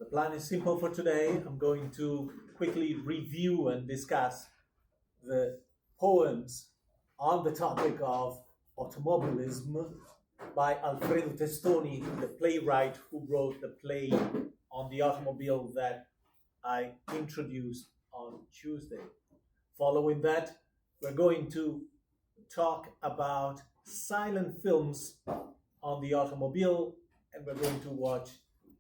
The plan is simple for today. I'm going to quickly review and discuss the poems on the topic of automobilism by Alfredo Testoni, the playwright who wrote the play on the automobile that I introduced on Tuesday. Following that, we're going to talk about silent films on the automobile, and we're going to watch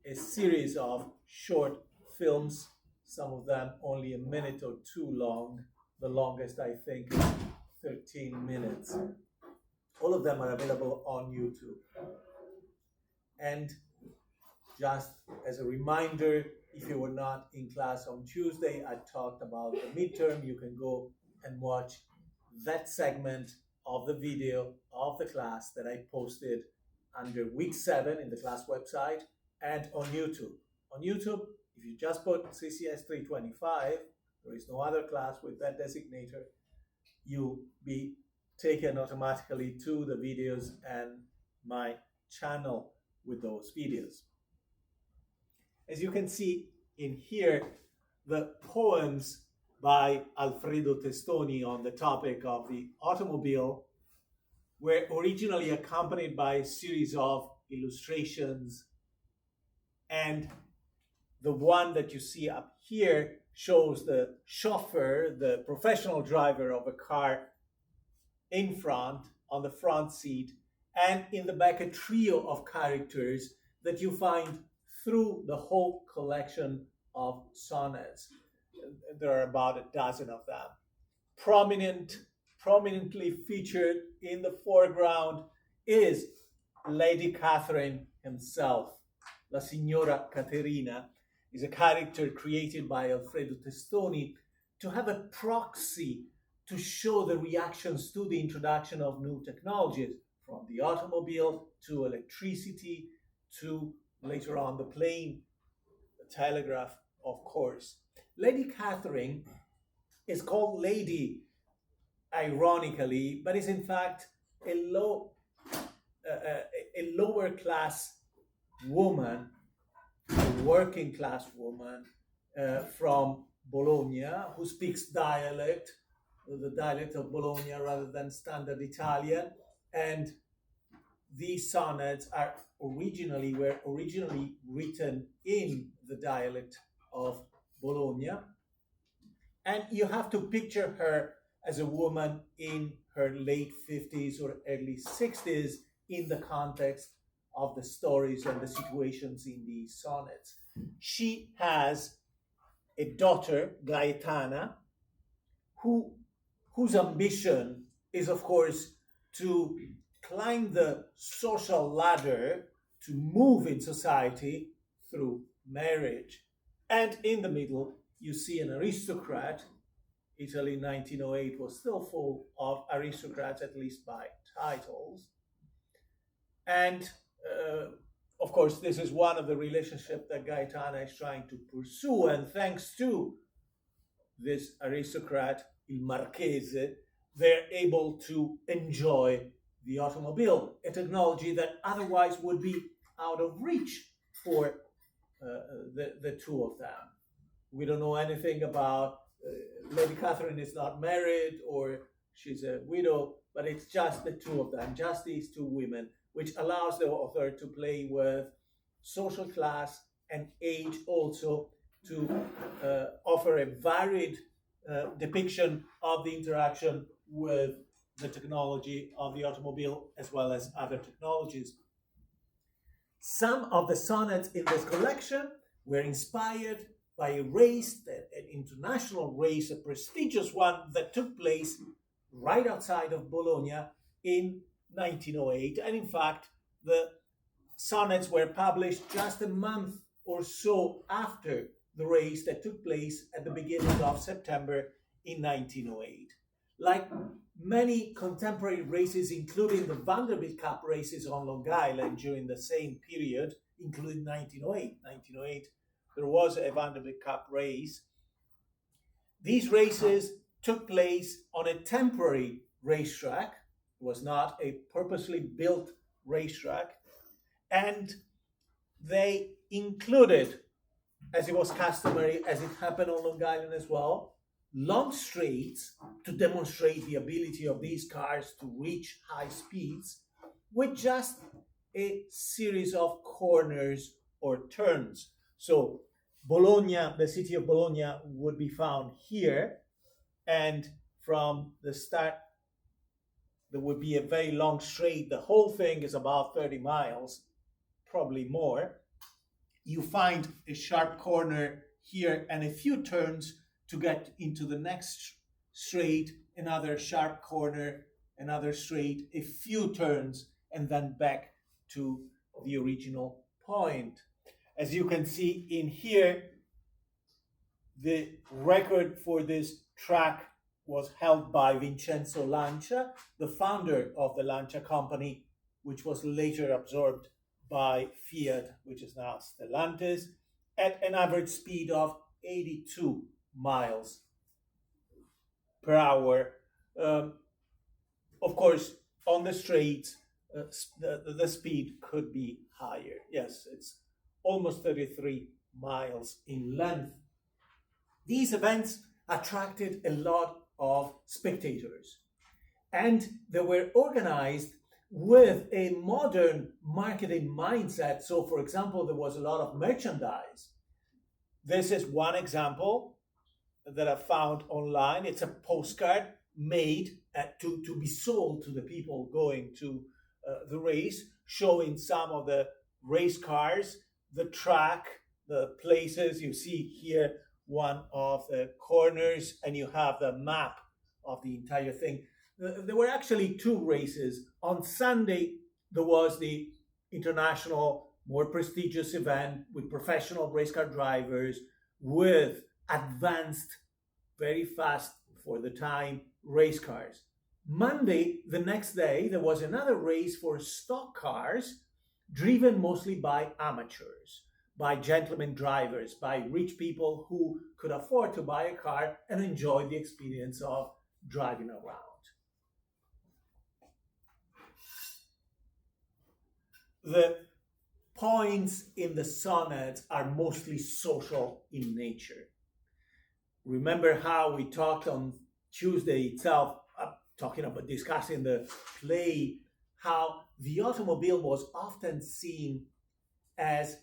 a series of short films, some of them only a minute or two long. The longest, I think, is 13 minutes. All of them are available on YouTube. And just as a reminder, if you were not in class on Tuesday, I talked about the midterm. You can go and watch that segment of the video of the class that I posted under week 7 in the class website and on YouTube. On YouTube, if you just put CCS 325, there is no other class with that designator, you'll be taken automatically to the videos and my channel with those videos. As you can see in here, the poems by Alfredo Testoni on the topic of the automobile were originally accompanied by a series of illustrations, and the one that you see up here shows the chauffeur, the professional driver of a car in front, on the front seat, and in the back a trio of characters that you find through the whole collection of sonnets. There are about a dozen of them. Prominently featured in the foreground is Lady Catherine himself. La Signora Caterina is a character created by Alfredo Testoni to have a proxy to show the reactions to the introduction of new technologies, from the automobile to electricity to later on the plane, the telegraph, of course. Lady Catherine is called Lady ironically, but is in fact a lower class woman, a working class woman from Bologna who speaks dialect, the dialect of Bologna rather than standard Italian, and these sonnets were originally written in the dialect of Bologna, and you have to picture her as a woman in her late 50s or early 60s in the context of the stories and the situations in these sonnets. She has a daughter, Gaetana, whose ambition is, of course, to climb the social ladder, to move in society through marriage. And in the middle, you see an aristocrat. Italy in 1908 was still full of aristocrats, at least by titles. And of course, this is one of the relationships that Gaetana is trying to pursue. And thanks to this aristocrat, il Marchese, they're able to enjoy the automobile, a technology that otherwise would be out of reach for the two of them. We don't know anything about Lady Catherine is not married or she's a widow, but it's just the two of them, just these two women, which allows the author to play with social class and age also, to offer a varied depiction of the interaction with the technology of the automobile as well as other technologies. Some of the sonnets in this collection were inspired by a race, an international race, a prestigious one that took place right outside of Bologna in 1908. And in fact, the sonnets were published just a month or so after the race that took place at the beginning of September in 1908. Like many contemporary races, including the Vanderbilt Cup races on Long Island during the same period, including 1908. 1908, there was a Vanderbilt Cup race. These races took place on a temporary racetrack. It was not a purposely built racetrack. And they included as it was customary, as it happened on Long Island as well, long straights to demonstrate the ability of these cars to reach high speeds with just a series of corners or turns. So Bologna, the city of Bologna, would be found here, and from the start, there would be a very long straight. The whole thing is about 30 miles, probably more. You find a sharp corner here and a few turns to get into the next straight, another sharp corner, another straight, a few turns, and then back to the original point. As you can see in here, the record for this track was held by Vincenzo Lancia, the founder of the Lancia company, which was later absorbed by Fiat, which is now Stellantis, at an average speed of 82 miles per hour. Of course, on the straights, the speed could be higher. Yes, it's almost 33 miles in length. These events attracted a lot of spectators, and they were organized with a modern marketing mindset. So, for example, there was a lot of merchandise. This is one example that I found online. It's a postcard made to be sold to the people going to the race, showing some of the race cars, the track, the places. You see here one of the corners, and you have the map of the entire thing. There were actually two races. On Sunday, there was the international, more prestigious event with professional race car drivers, with advanced, very fast for the time, race cars. Monday, the next day, there was another race for stock cars, driven mostly by amateurs, by gentlemen drivers, by rich people who could afford to buy a car and enjoy the experience of driving around. The points in the sonnets are mostly social in nature. Remember how we talked on Tuesday itself, talking about discussing the play, how the automobile was often seen as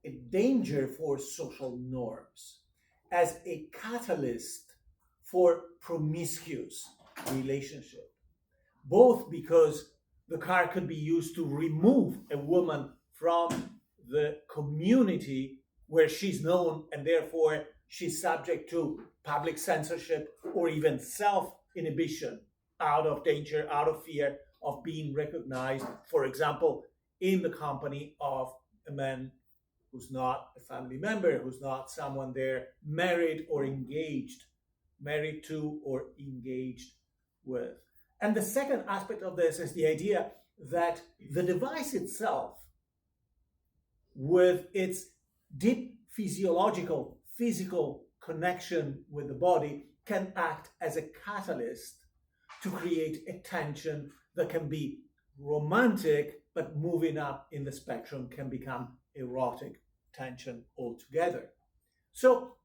a danger for social norms, as a catalyst for promiscuous relationship, both because the car could be used to remove a woman from the community where she's known, and therefore she's subject to public censorship or even self-inhibition, out of danger, out of fear of being recognized, for example, in the company of a man who's not a family member, who's not someone they're married or engaged, married to or engaged with. And the second aspect of this is the idea that the device itself, with its deep physical connection with the body, can act as a catalyst to create a tension that can be romantic, but moving up in the spectrum can become erotic tension altogether. So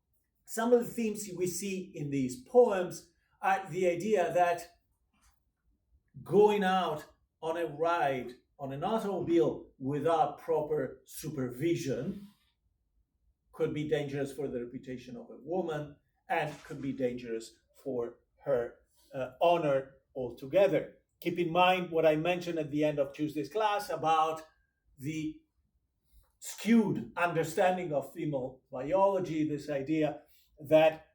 some of the themes we see in these poems are the idea that going out on a ride on an automobile without proper supervision could be dangerous for the reputation of a woman and could be dangerous for her honor altogether. Keep in mind what I mentioned at the end of Tuesday's class about the skewed understanding of female biology, this idea that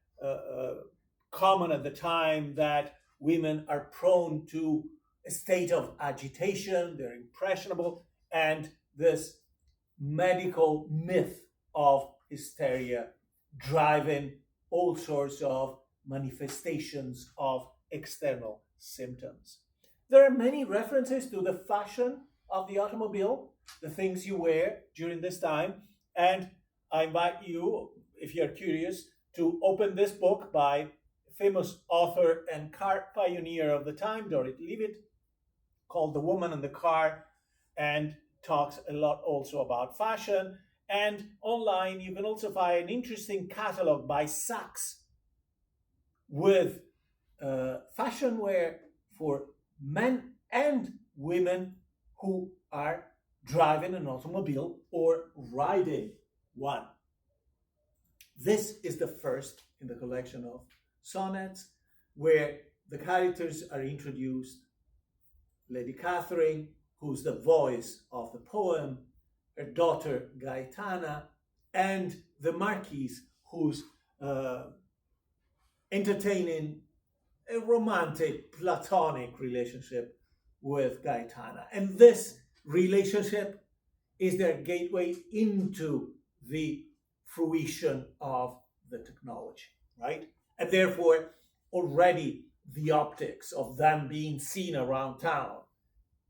common at the time, that women are prone to a state of agitation, they're impressionable, and this medical myth of hysteria driving all sorts of manifestations of external symptoms. There are many references to the fashion of the automobile, the things you wear during this time, and I invite you, if you're curious, to open this book by famous author and car pioneer of the time, Dorrit Leavitt, called The Woman and the Car, and talks a lot also about fashion. And online, you can also find an interesting catalog by Saks with fashion wear for men and women who are driving an automobile or riding one. This is the first in the collection of sonnets where the characters are introduced. Lady Catherine, who's the voice of the poem, her daughter Gaetana, and the Marquise, who's entertaining a romantic, platonic relationship with Gaetana. And this relationship is their gateway into the fruition of the technology, right? And therefore, already the optics of them being seen around town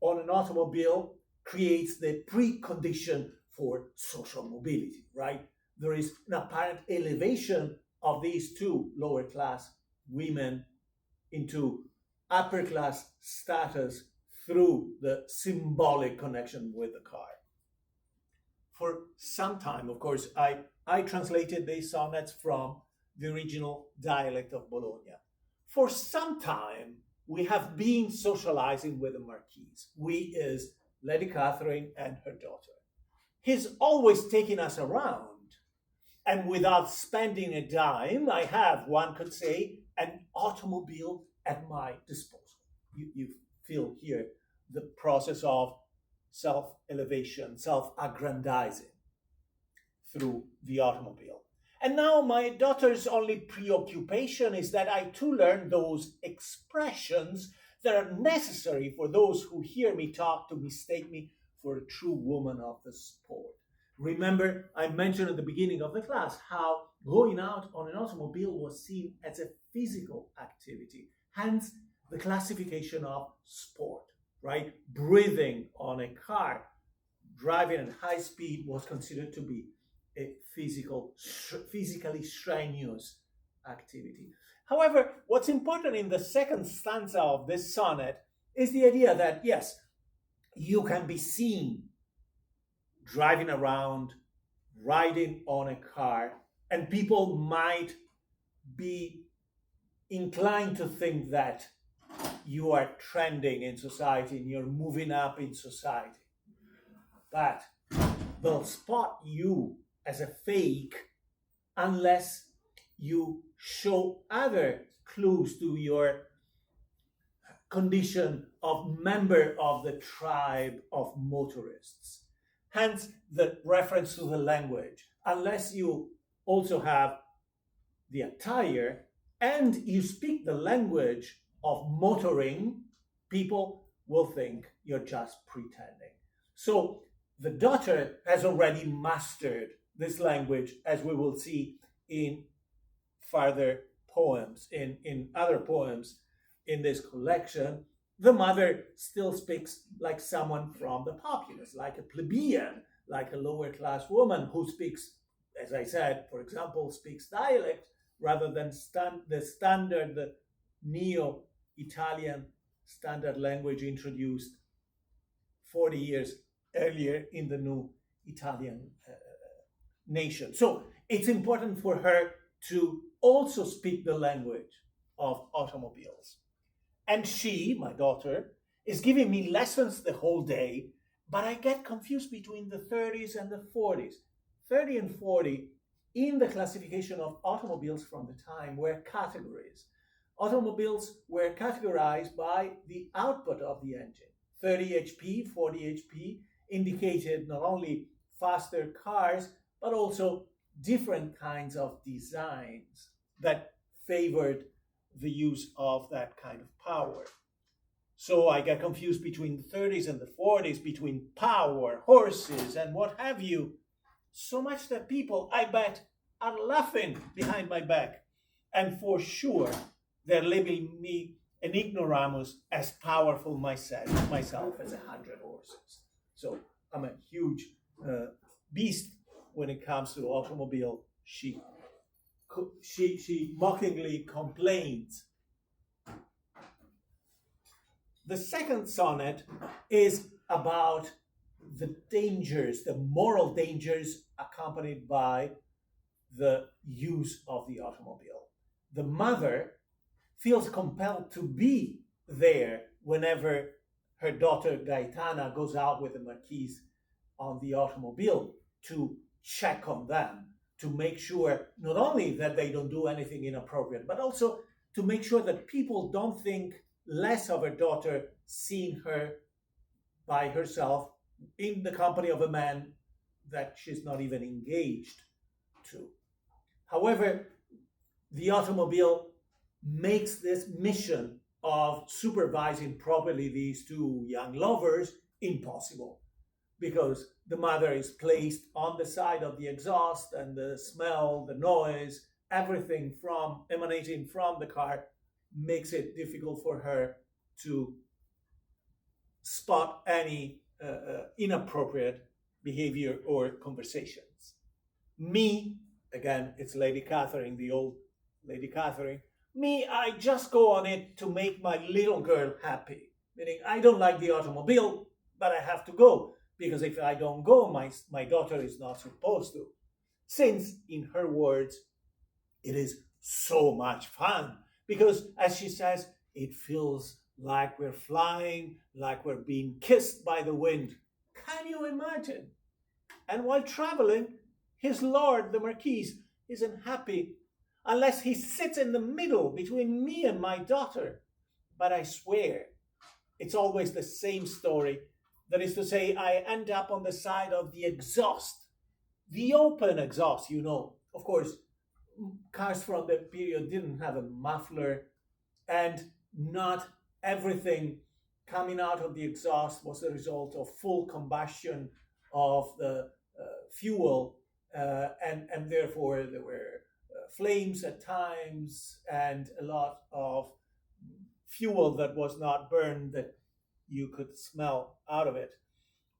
on an automobile creates the precondition for social mobility, right? There is an apparent elevation of these two lower class women into upper class status through the symbolic connection with the car. For some time, of course, I translated these sonnets from the original dialect of Bologna. For some time, we have been socializing with the Marquise. We is Lady Catherine and her daughter. He's always taking us around. And without spending a dime, I have, one could say, an automobile at my disposal. You feel here the process of self-elevation, self-aggrandizing through the automobile. And now my daughter's only preoccupation is that I too learn those expressions that are necessary for those who hear me talk to mistake me for a true woman of the sport. Remember, I mentioned at the beginning of the class how going out on an automobile was seen as a physical activity, hence the classification of sport, right? Breathing on a car, driving at high speed was considered to be a physically strenuous activity. However, what's important in the second stanza of this sonnet is the idea that, yes, you can be seen driving around, riding on a car, and people might be inclined to think that you are trending in society and you're moving up in society. But they'll spot you as a fake unless you show other clues to your condition of member of the tribe of motorists. Hence the reference to the language. Unless you also have the attire and you speak the language of motoring, people will think you're just pretending. So the daughter has already mastered this language, as we will see in further poems, in other poems in this collection. The mother still speaks like someone from the populace, like a plebeian, like a lower class woman who speaks, as I said, for example, speaks dialect rather than the neo-Italian standard language introduced 40 years earlier in the new Italian nation. So it's important for her to also speak the language of automobiles. And she, my daughter, is giving me lessons the whole day, but I get confused between the 30s and the 40s. 30 and 40 in the classification of automobiles from the time were categories. Automobiles were categorized by the output of the engine. 30 HP, 40 HP indicated not only faster cars, but also different kinds of designs that favored the use of that kind of power. So I get confused between the 30s and the 40s, between power, horses, and what have you. So much that people, I bet, are laughing behind my back. And for sure, they're labeling me an ignoramus as powerful myself as 100 horses. So I'm a huge beast when it comes to automobile. She mockingly complains. The second sonnet is about the dangers, the moral dangers accompanied by the use of the automobile. The mother feels compelled to be there whenever her daughter Gaetana goes out with the Marquise on the automobile to check on them, to make sure not only that they don't do anything inappropriate, but also to make sure that people don't think less of her daughter seeing her by herself in the company of a man that she's not even engaged to. However, the automobile makes this mission of supervising properly these two young lovers impossible, because the mother is placed on the side of the exhaust, and the smell, the noise, everything from emanating from the car makes it difficult for her to spot any inappropriate behavior or conversations. Me, again, it's Lady Catherine, the old Lady Catherine. Me, I just go on it to make my little girl happy. Meaning, I don't like the automobile, but I have to go, because if I don't go, my daughter is not supposed to. Since, in her words, it is so much fun, because, as she says, it feels like we're flying, like we're being kissed by the wind. Can you imagine? And while traveling, his lord, the Marquis, isn't happy unless he sits in the middle between me and my daughter. But I swear, it's always the same story. That is to say, I end up on the side of the exhaust, the open exhaust, you know. Of course, cars from the period didn't have a muffler, and not everything coming out of the exhaust was the result of full combustion of the fuel, and therefore there were flames at times and a lot of fuel that was not burned that you could smell out of it,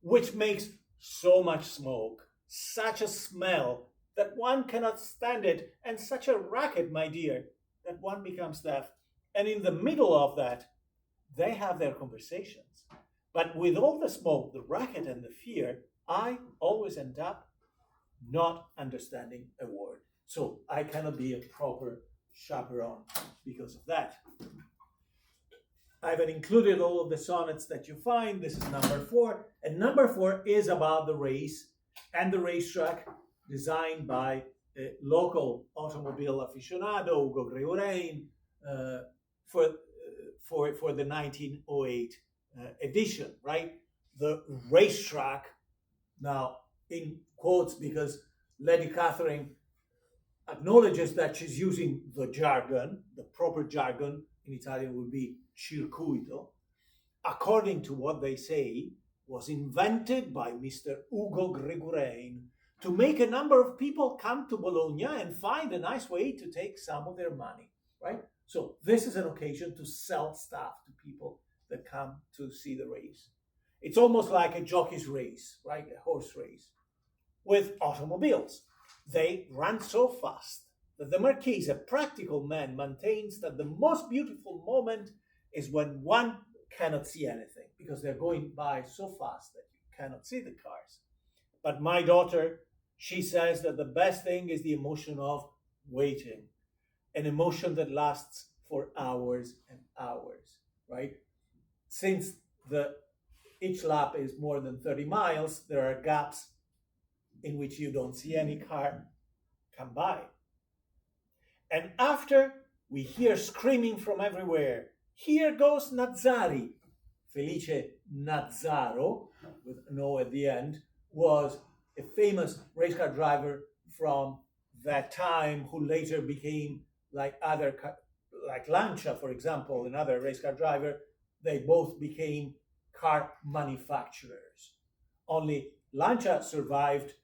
which makes so much smoke, such a smell that one cannot stand it, and such a racket, my dear, that one becomes deaf. And in the middle of that, they have their conversations. But with all the smoke, the racket, and the fear, I always end up not understanding a word. So I cannot be a proper chaperone because of that. I've included all of the sonnets that you find. This is number 4. And number 4 is about the race and the racetrack designed by a local automobile aficionado, Ugo Gregorain, for the 1908 edition, right? The racetrack, now in quotes, because Lady Catherine acknowledges that she's using the jargon, the proper jargon in Italian would be circuito, according to what they say, was invented by Mr. Ugo Gregorain to make a number of people come to Bologna and find a nice way to take some of their money, right? So this is an occasion to sell stuff to people that come to see the race. It's almost like a jockey's race, right? A horse race with automobiles. They run so fast that the Marquis, a practical man, maintains that the most beautiful moment is when one cannot see anything, because they're going by so fast that you cannot see the cars. But my daughter, she says that the best thing is the emotion of waiting, an emotion that lasts for hours and hours, right? Since each lap is more than 30 miles, there are gaps in which you don't see any car come by. And after, we hear screaming from everywhere, "Here goes Nazzari!" Felice Nazzaro, with an O at the end, was a famous race car driver from that time, who later became like Lancia, for example, another race car driver. They both became car manufacturers. Only Lancia survived,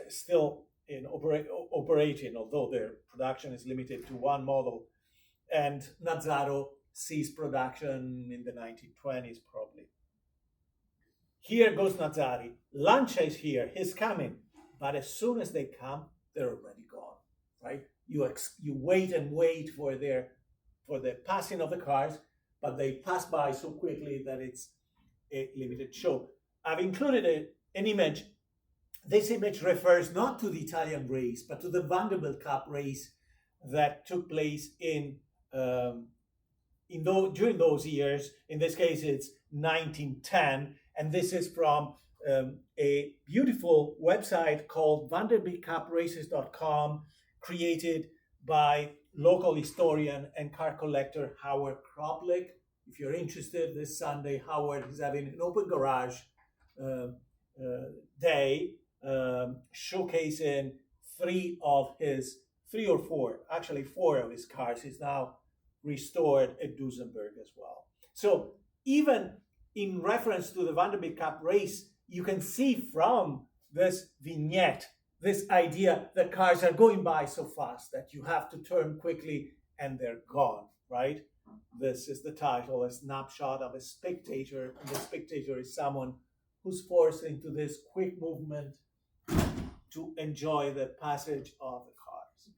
still in operating, although their production is limited to one model. And Nazzaro ceased production in the 1920s, probably. Here goes Nazzari. Lancia is here. He's coming. But as soon as they come, they're already gone, right? You wait and wait for the passing of the cars, but they pass by so quickly that it's a limited show. I've included an image. This image refers not to the Italian race, but to the Vanderbilt Cup race that took place during those years. In this case, it's 1910, and this is from a beautiful website called vanderbiltcupraces.com, created by local historian and car collector Howard Kroplick. If you're interested, this Sunday, Howard is having an open garage day, showcasing four of his cars. He's now restored at Duesenberg as well. So even in reference to the Vanderbilt Cup race, you can see from this vignette this idea that cars are going by so fast that you have to turn quickly and they're gone, right? This is the title, a snapshot of a spectator, and the spectator is someone who's forced into this quick movement to enjoy the passage of the cars.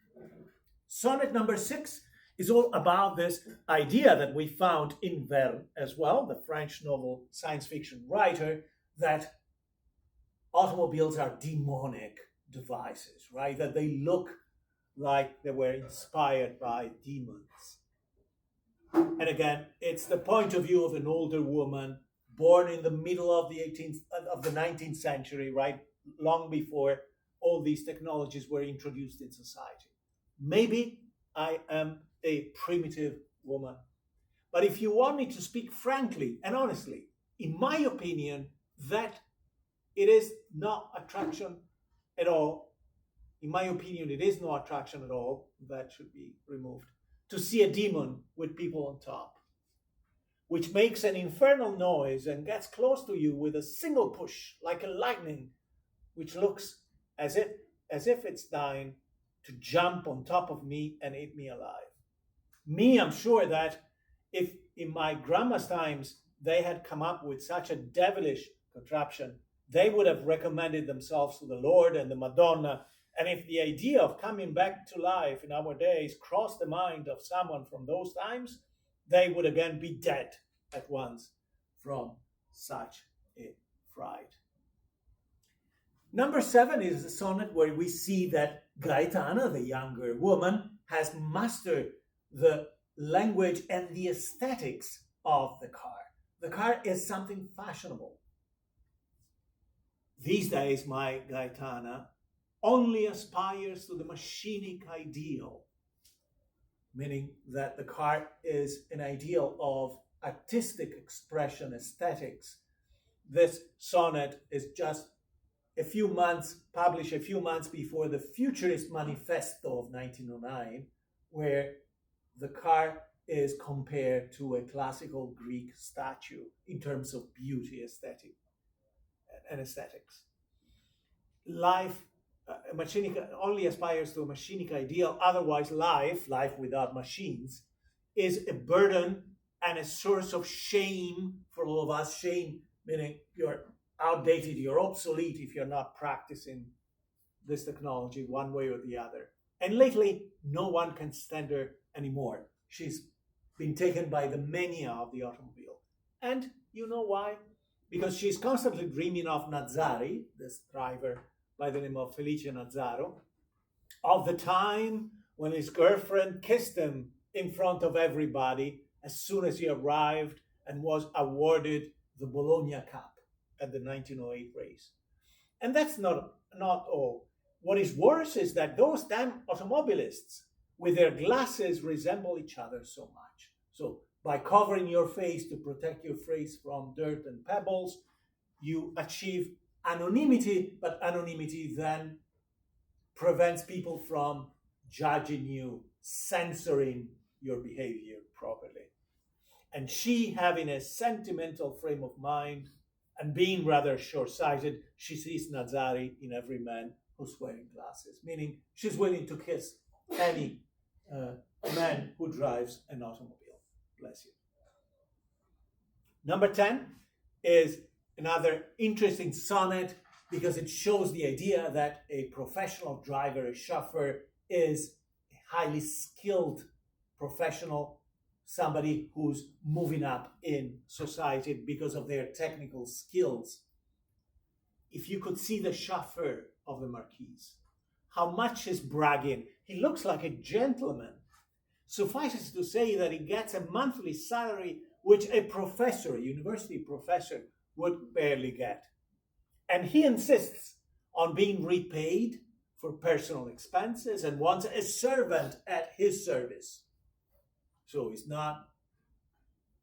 Sonnet number 6 is all about this idea that we found in Verne as well, the French novel science fiction writer, that automobiles are demonic devices, right? That they look like they were inspired by demons. And again, it's the point of view of an older woman born in the middle of the 19th century, right? Long before all these technologies were introduced in society. Maybe I am a primitive woman. But if you want me to speak frankly and honestly, in my opinion, that it is not attraction at all. In my opinion, it is no attraction at all. That should be removed. To see a demon with people on top, which makes an infernal noise and gets close to you with a single push, like a lightning, which looks as if it's dying to jump on top of me and eat me alive. Me, I'm sure that if in my grandma's times they had come up with such a devilish contraption, they would have recommended themselves to the Lord and the Madonna. And if the idea of coming back to life in our days crossed the mind of someone from those times, they would again be dead at once from such a fright. Number 7 is a sonnet where we see that Gaetana, the younger woman, has mastered the language and the aesthetics of the car. The car is something fashionable. These days, my Gaetana only aspires to the machinic ideal, meaning that the car is an ideal of artistic expression, aesthetics. This sonnet is just published a few months before the Futurist Manifesto of 1909, where the car is compared to a classical Greek statue in terms of beauty, aesthetics. Life only aspires to a machinic ideal. Otherwise, life without machines, is a burden and a source of shame for all of us. Shame meaning you're outdated, you're obsolete if you're not practicing this technology one way or the other. And lately, no one can stand her anymore. She's been taken by the mania of the automobile. And you know why? Because she's constantly dreaming of Nazzari, this driver by the name of Felice Nazzaro, of the time when his girlfriend kissed him in front of everybody as soon as he arrived and was awarded the Bologna Cup at the 1908 race. And that's not all. What is worse is that those damn automobilists with their glasses resemble each other so much. So by covering your face to protect your face from dirt and pebbles, you achieve anonymity, but anonymity then prevents people from judging you, censoring your behavior properly. And she, having a sentimental frame of mind and being rather short-sighted, she sees Nazzari in every man who's wearing glasses, meaning she's willing to kiss any man who drives an automobile. Bless you. Number 10 is another interesting sonnet because it shows the idea that a professional driver, a chauffeur, is a highly skilled professional, somebody who's moving up in society because of their technical skills. if you could see the chauffeur of the Marquise, how much he's bragging. He looks like a gentleman. Suffices to say that he gets a monthly salary which a professor, a university professor, would barely get. And he insists on being repaid for personal expenses and wants a servant at his service. So he's not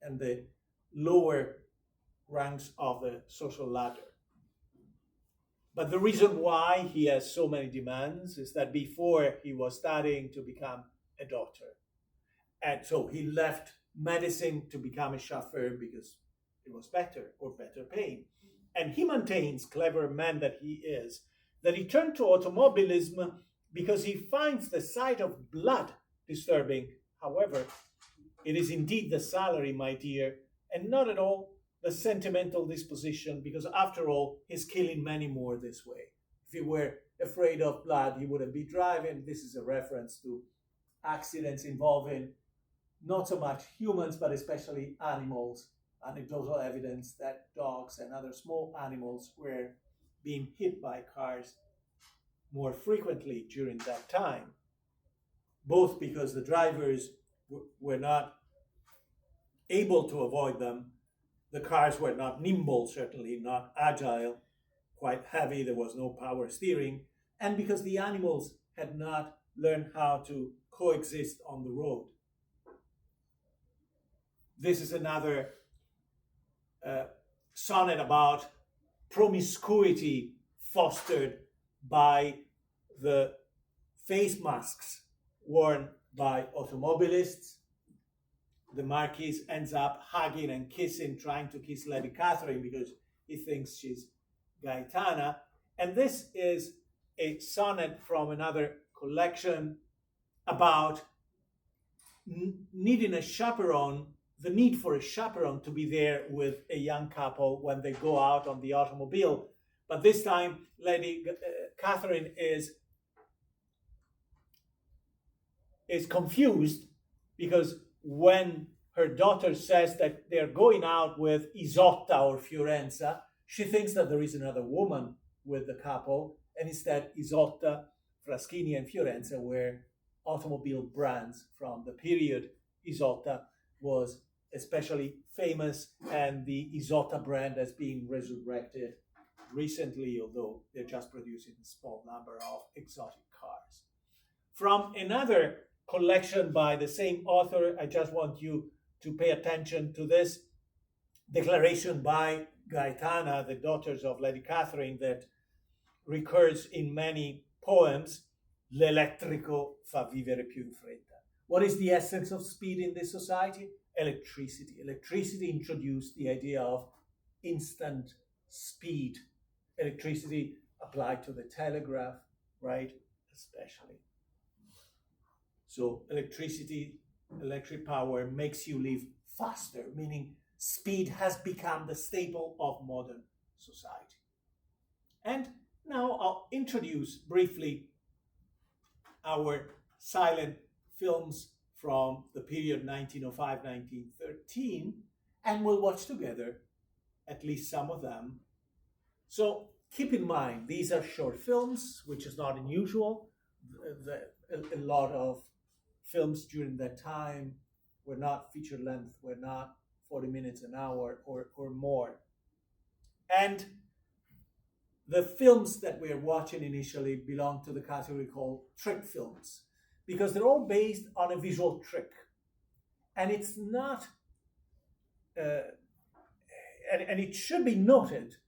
in the lower ranks of the social ladder. But the reason why he has so many demands is that before he was studying to become a doctor. And so he left medicine to become a chauffeur because it was better or better paid. And he maintains, clever man that he is, that he turned to automobilism because he finds the sight of blood disturbing. However, it is indeed the salary, my dear, and not at all the sentimental disposition, because after all, he's killing many more this way. If he were afraid of blood, he wouldn't be driving. This is a reference to accidents involving not so much humans, but especially animals. Anecdotal evidence that dogs and other small animals were being hit by cars more frequently during that time, both because the drivers were not able to avoid them, the cars were not nimble, certainly not agile, quite heavy, there was no power steering, and because the animals had not learned how to coexist on the road. This is another sonnet about promiscuity fostered by the face masks worn by automobilists. The Marquis ends up hugging and kissing, trying to kiss Lady Catherine because he thinks she's Gaetana. And this is a sonnet from another collection about needing a chaperone, the need for a chaperone to be there with a young couple when they go out on the automobile. But this time, Lady Catherine is confused because when her daughter says that they're going out with Isotta or Fiorenza, she thinks that there is another woman with the couple, and instead Isotta, Fraschini, and Fiorenza were automobile brands from the period. Isotta was especially famous, and the Isotta brand has been resurrected recently, although they're just producing a small number of exotic cars. From another collection by the same author, I just want you to pay attention to this declaration by Gaetana, the daughters of Lady Catherine, that recurs in many poems. L'elettrico fa vivere più in fretta. What is the essence of speed in this society? Electricity. Electricity introduced the idea of instant speed. Electricity applied to the telegraph, right? Especially. So electric power makes you live faster, meaning speed has become the staple of modern society. And now I'll introduce briefly our silent films from the period 1905-1913, and we'll watch together at least some of them. So keep in mind, these are short films, which is not unusual. A lot of films during that time were not feature length, were not 40 minutes an hour or more. And the films that we're watching initially belong to the category called trick films, because they're all based on a visual trick. And it's not, and it should be noted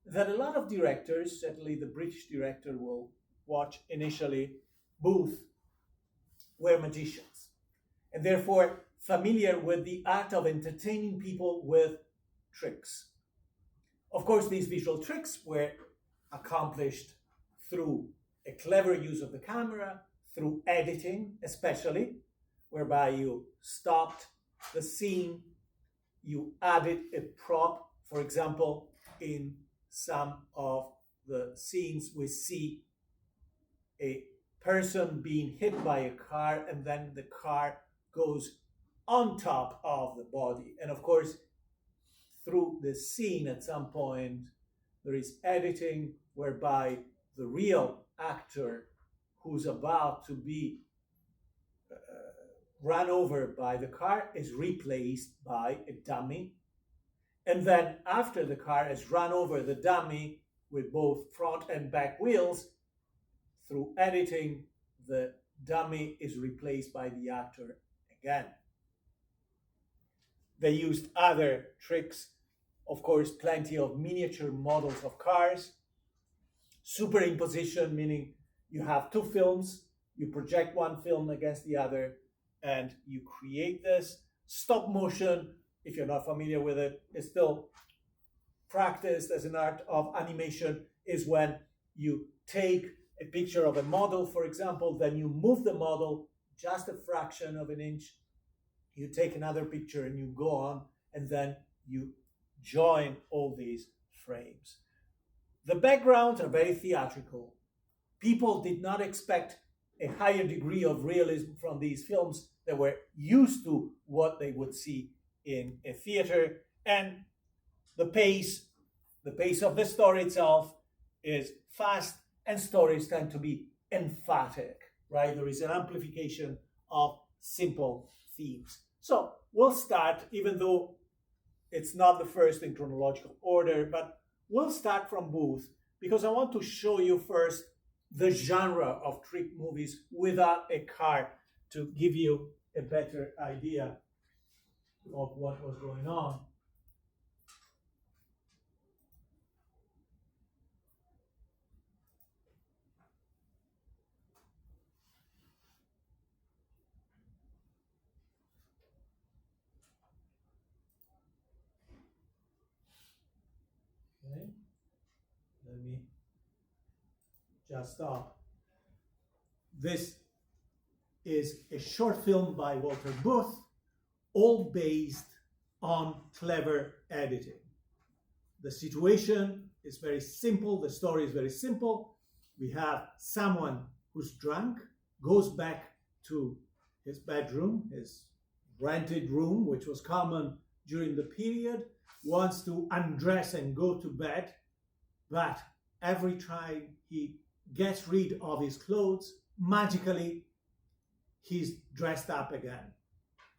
that a lot of directors, certainly the British director we'll watch initially, Booth, were magicians, and therefore familiar with the art of entertaining people with tricks. Of course, these visual tricks were accomplished through a clever use of the camera, through editing especially, whereby you stopped the scene, you added a prop. For example, in some of the scenes we see a person being hit by a car, and then the car goes on top of the body. And of course, through the scene at some point, there is editing whereby the real actor who's about to be run over by the car is replaced by a dummy. And then after the car has run over the dummy with both front and back wheels, through editing, the dummy is replaced by the actor again. They used other tricks, of course, plenty of miniature models of cars, superimposition, meaning you have two films, you project one film against the other, and you create this. Stop motion, if you're not familiar with it, is still practiced as an art of animation, is when you take a picture of a model, for example, then you move the model just a fraction of an inch, you take another picture and you go on, and then you join all these frames. The backgrounds are very theatrical. People did not expect a higher degree of realism from these films. They were used to what they would see in a theater, and the pace of the story itself is fast, and stories tend to be emphatic, right? There is an amplification of simple themes. So we'll start, even though it's not the first in chronological order, but we'll start from Booth, because I want to show you first the genre of trick movies without a car, to give you a better idea of what was going on. Okay, let me just stop. This is a short film by Walter Booth, all based on clever editing. The situation is very simple, the story is very simple. We have someone who's drunk, goes back to his bedroom, his rented room, which was common during the period, wants to undress and go to bed, but every time he gets rid of his clothes, magically he's dressed up again.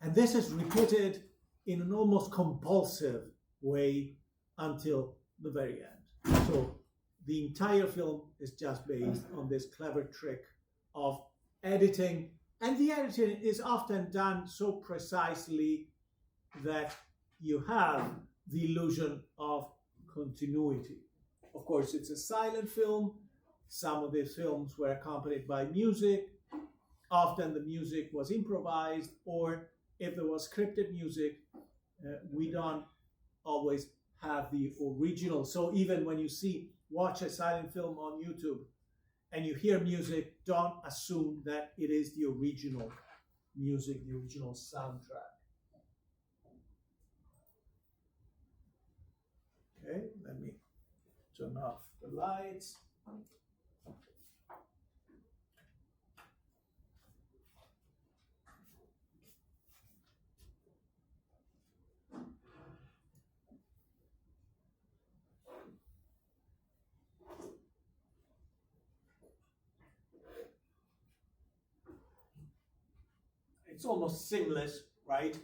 And this is repeated in an almost compulsive way until the very end. So the entire film is just based on this clever trick of editing, and the editing is often done so precisely that you have the illusion of continuity. Of course, it's a silent film. Some of these films were accompanied by music. Often the music was improvised, or if there was scripted music, we don't always have the original. So even when you watch a silent film on YouTube and you hear music, don't assume that it is the original music, the original soundtrack. Okay, let me turn off the lights. It's almost seamless, right?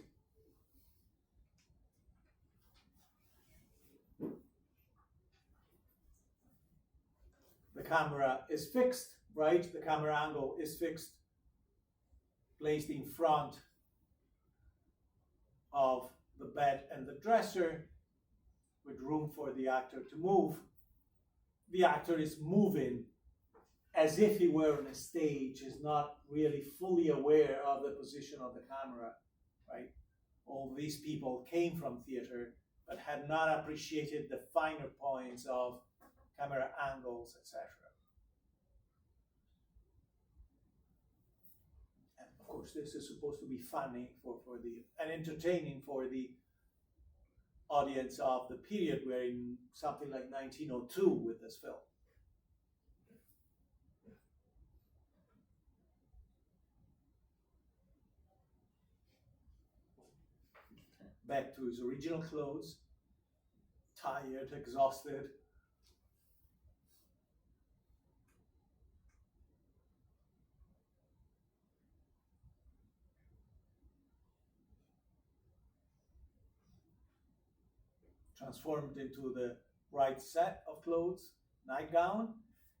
The camera is fixed, right? The camera angle is fixed, placed in front of the bed and the dresser, with room for the actor to move. The actor is moving as if he were on a stage, is not really fully aware of the position of the camera, right? All these people came from theater, but had not appreciated the finer points of camera angles, etc. And of course, this is supposed to be funny and entertaining for the audience of the period. We're in something like 1902 with this film. Back to his original clothes, tired, exhausted, transformed into the right set of clothes, nightgown,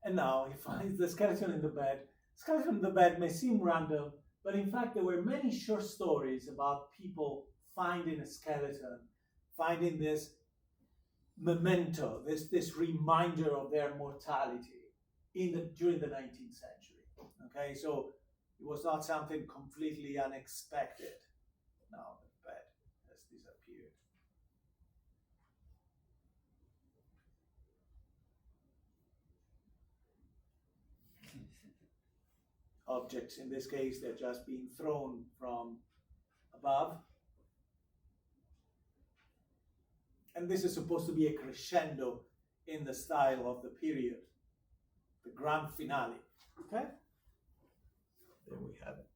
and now he finds the skeleton in the bed. Skeleton in the bed may seem random, but in fact there were many short stories about people finding a skeleton, finding this memento, this reminder of their mortality during the 19th century. Okay, so it was not something completely unexpected. Now the bed has disappeared. Objects, in this case, they're just being thrown from above. And this is supposed to be a crescendo in the style of the period, the grand finale. Okay? There we have it.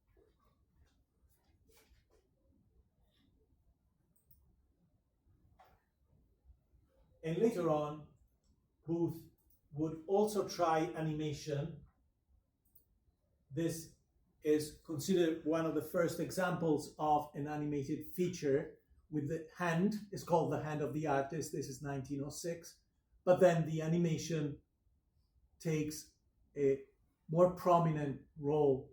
And later on, Booth would also try animation. This is considered one of the first examples of an animated feature with the hand. It's called The Hand of the Artist. This is 1906. But then the animation takes a more prominent role,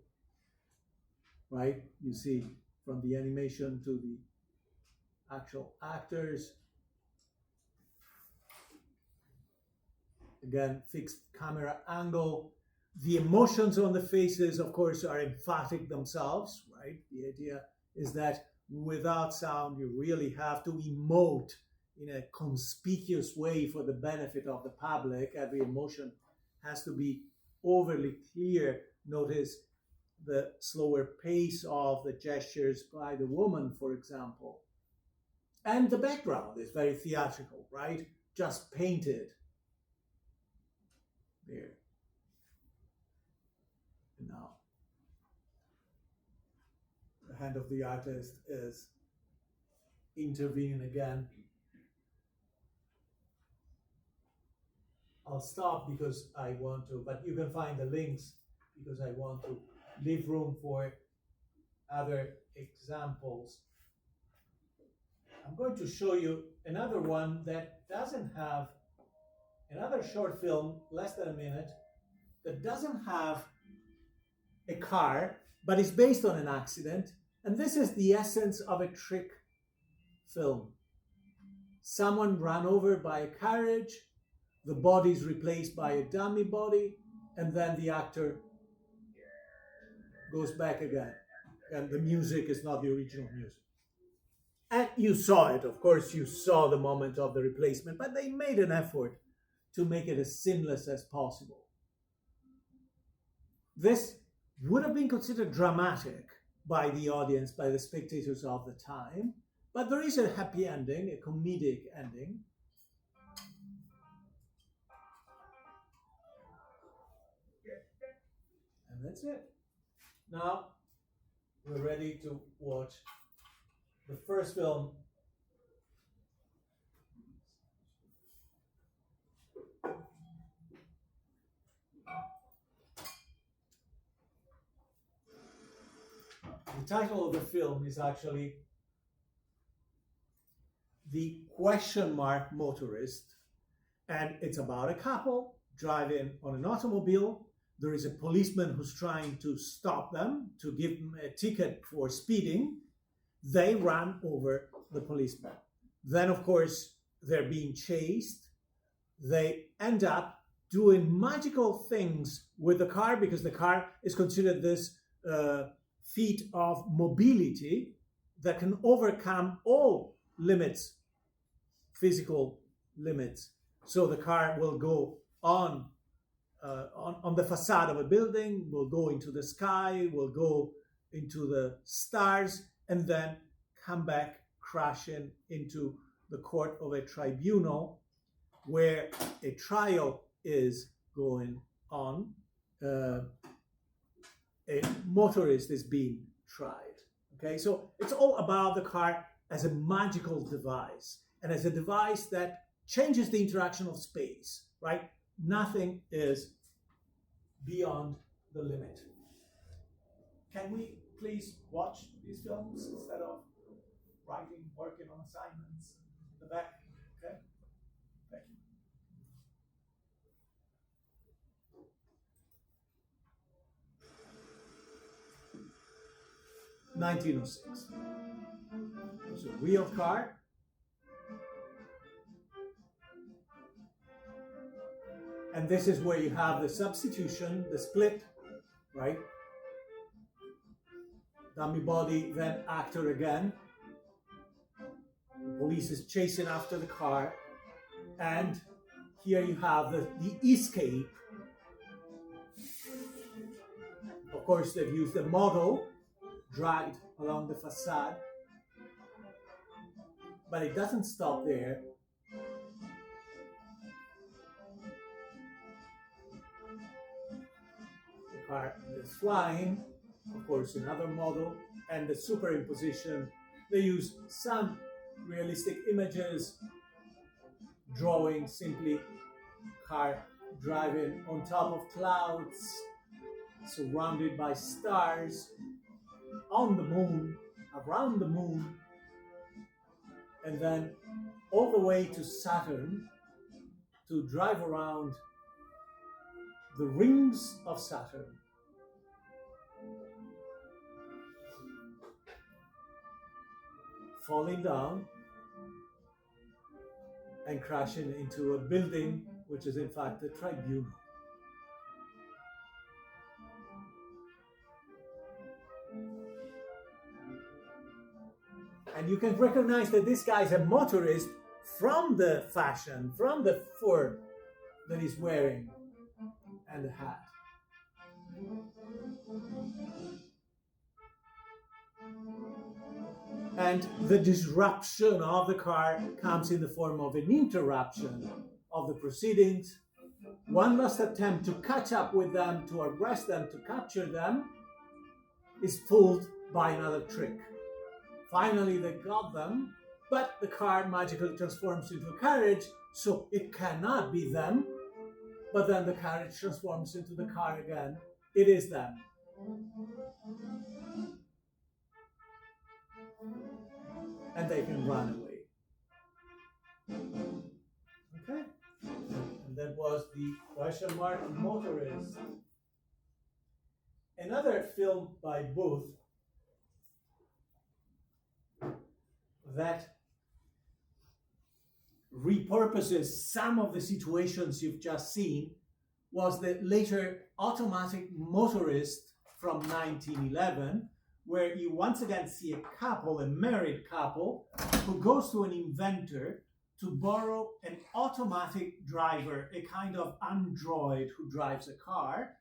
right? You see from the animation to the actual actors. Again, fixed camera angle. The emotions on the faces, of course, are emphatic themselves, right? The idea is that without sound, you really have to emote in a conspicuous way for the benefit of the public. Every emotion has to be overly clear. Notice the slower pace of the gestures by the woman, for example. And the background is very theatrical, right? Just painted. There. And now, the hand of the artist is intervening again. I'll stop because I want to, but you can find the links because I want to leave room for other examples. I'm going to show you another one that doesn't have, another short film, less than a minute, that doesn't have a car, but is based on an accident. And this is the essence of a trick film. Someone ran over by a carriage, the body is replaced by a dummy body, and then the actor goes back again. And the music is not the original music. And you saw it, of course, you saw the moment of the replacement, but they made an effort to make it as seamless as possible. This would have been considered dramatic by the audience, by the spectators of the time, but there is a happy ending, a comedic ending. And that's it. Now, we're ready to watch the first film. The title of the film is actually The Question Mark Motorist, and it's about a couple driving on an automobile. There is a policeman who's trying to stop them, to give them a ticket for speeding. They run over the policeman. Then, of course, they're being chased. They end up doing magical things with the car because the car is considered this feat of mobility that can overcome all limits, physical limits. So the car will go on the facade of a building, will go into the sky, will go into the stars, and then come back crashing into the court of a tribunal where a trial is going on. A motorist is being tried. Okay, so it's all about the car as a magical device and as a device that changes the interaction of space, right? Nothing is beyond the limit. Can we please watch these films instead of working on assignments in the back? Okay. 1906. It's a real car. And this is where you have the substitution, the split, right? Dummy body, then actor again. The police is chasing after the car. And here you have the escape. Of course, they've used the model dragged along the facade. But it doesn't stop there. The car is flying, of course, another model, and the superimposition. They use some realistic images, drawing simply car driving on top of clouds, surrounded by stars, on the moon, around the moon, and then all the way to Saturn to drive around the rings of Saturn. Falling down and crashing into a building, which is in fact a tribunal. And you can recognize that this guy is a motorist from the fashion, from the fur that he's wearing and the hat. And the disruption of the car comes in the form of an interruption of the proceedings. One must attempt to catch up with them, to arrest them, to capture them, is fooled by another trick. Finally, they got them, but the car magically transforms into a carriage, so it cannot be them. But then the carriage transforms into the car again. It is them. And they can run away. Okay? And that was the question mark motorist. Another film by Booth that repurposes some of the situations you've just seen was the later Automatic Motorist from 1911, where you once again see a couple, a married couple, who goes to an inventor to borrow an automatic driver, a kind of android who drives a car.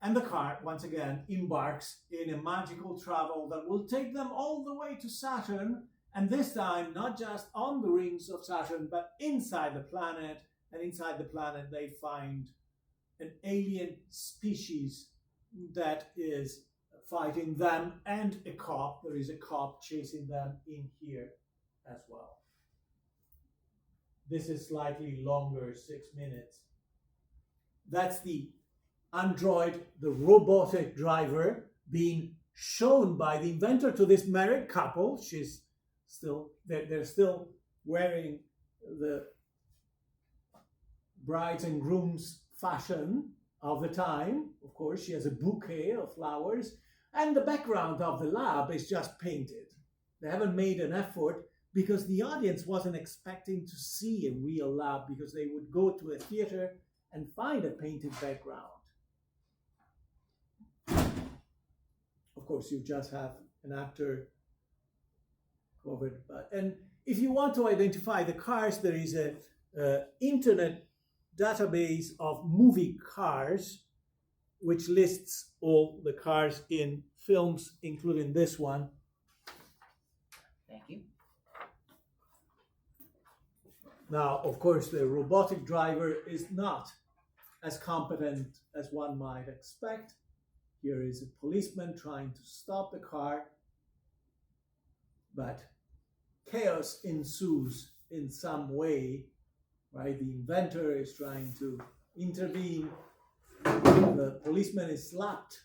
And the car, once again, embarks in a magical travel that will take them all the way to Saturn, and this time not just on the rings of Saturn, but inside the planet. And inside the planet, they find an alien species that is fighting them and a cop. There is a cop chasing them in here as well. This is slightly longer, 6 minutes. That's the android, the robotic driver, being shown by the inventor to this married couple. They're still wearing the brides and grooms fashion of the time. Of course, she has a bouquet of flowers, and the background of the lab is just painted. They haven't made an effort because the audience wasn't expecting to see a real lab, because they would go to a theater and find a painted background. Of course, you just have an actor covered. And if you want to identify the cars, there is a internet database of movie cars, which lists all the cars in films, including this one. Thank you. Now, of course, the robotic driver is not as competent as one might expect. Here is a policeman trying to stop the car, but chaos ensues in some way, right? The inventor is trying to intervene. The policeman is slapped,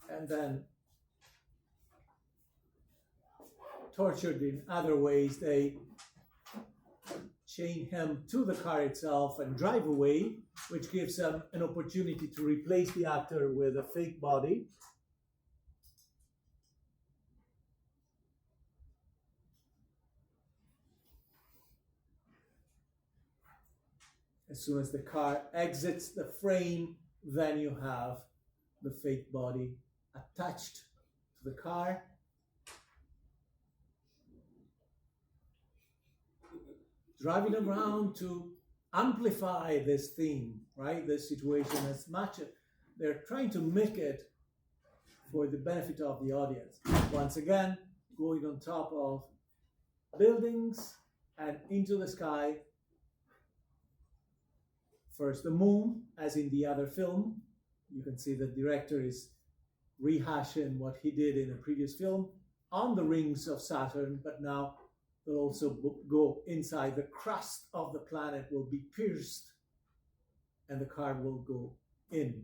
and then tortured in other ways. They chain him to the car itself and drive away, which gives them an opportunity to replace the actor with a fake body. As soon as the car exits the frame, then you have the fake body attached to the car. Driving around to amplify this theme, right? This situation as much. They're trying to make it for the benefit of the audience. Once again, going on top of buildings and into the sky. First the moon, as in the other film. You can see the director is rehashing what he did in a previous film on the rings of Saturn, but now they'll also go inside. The crust of the planet will be pierced and the car will go in.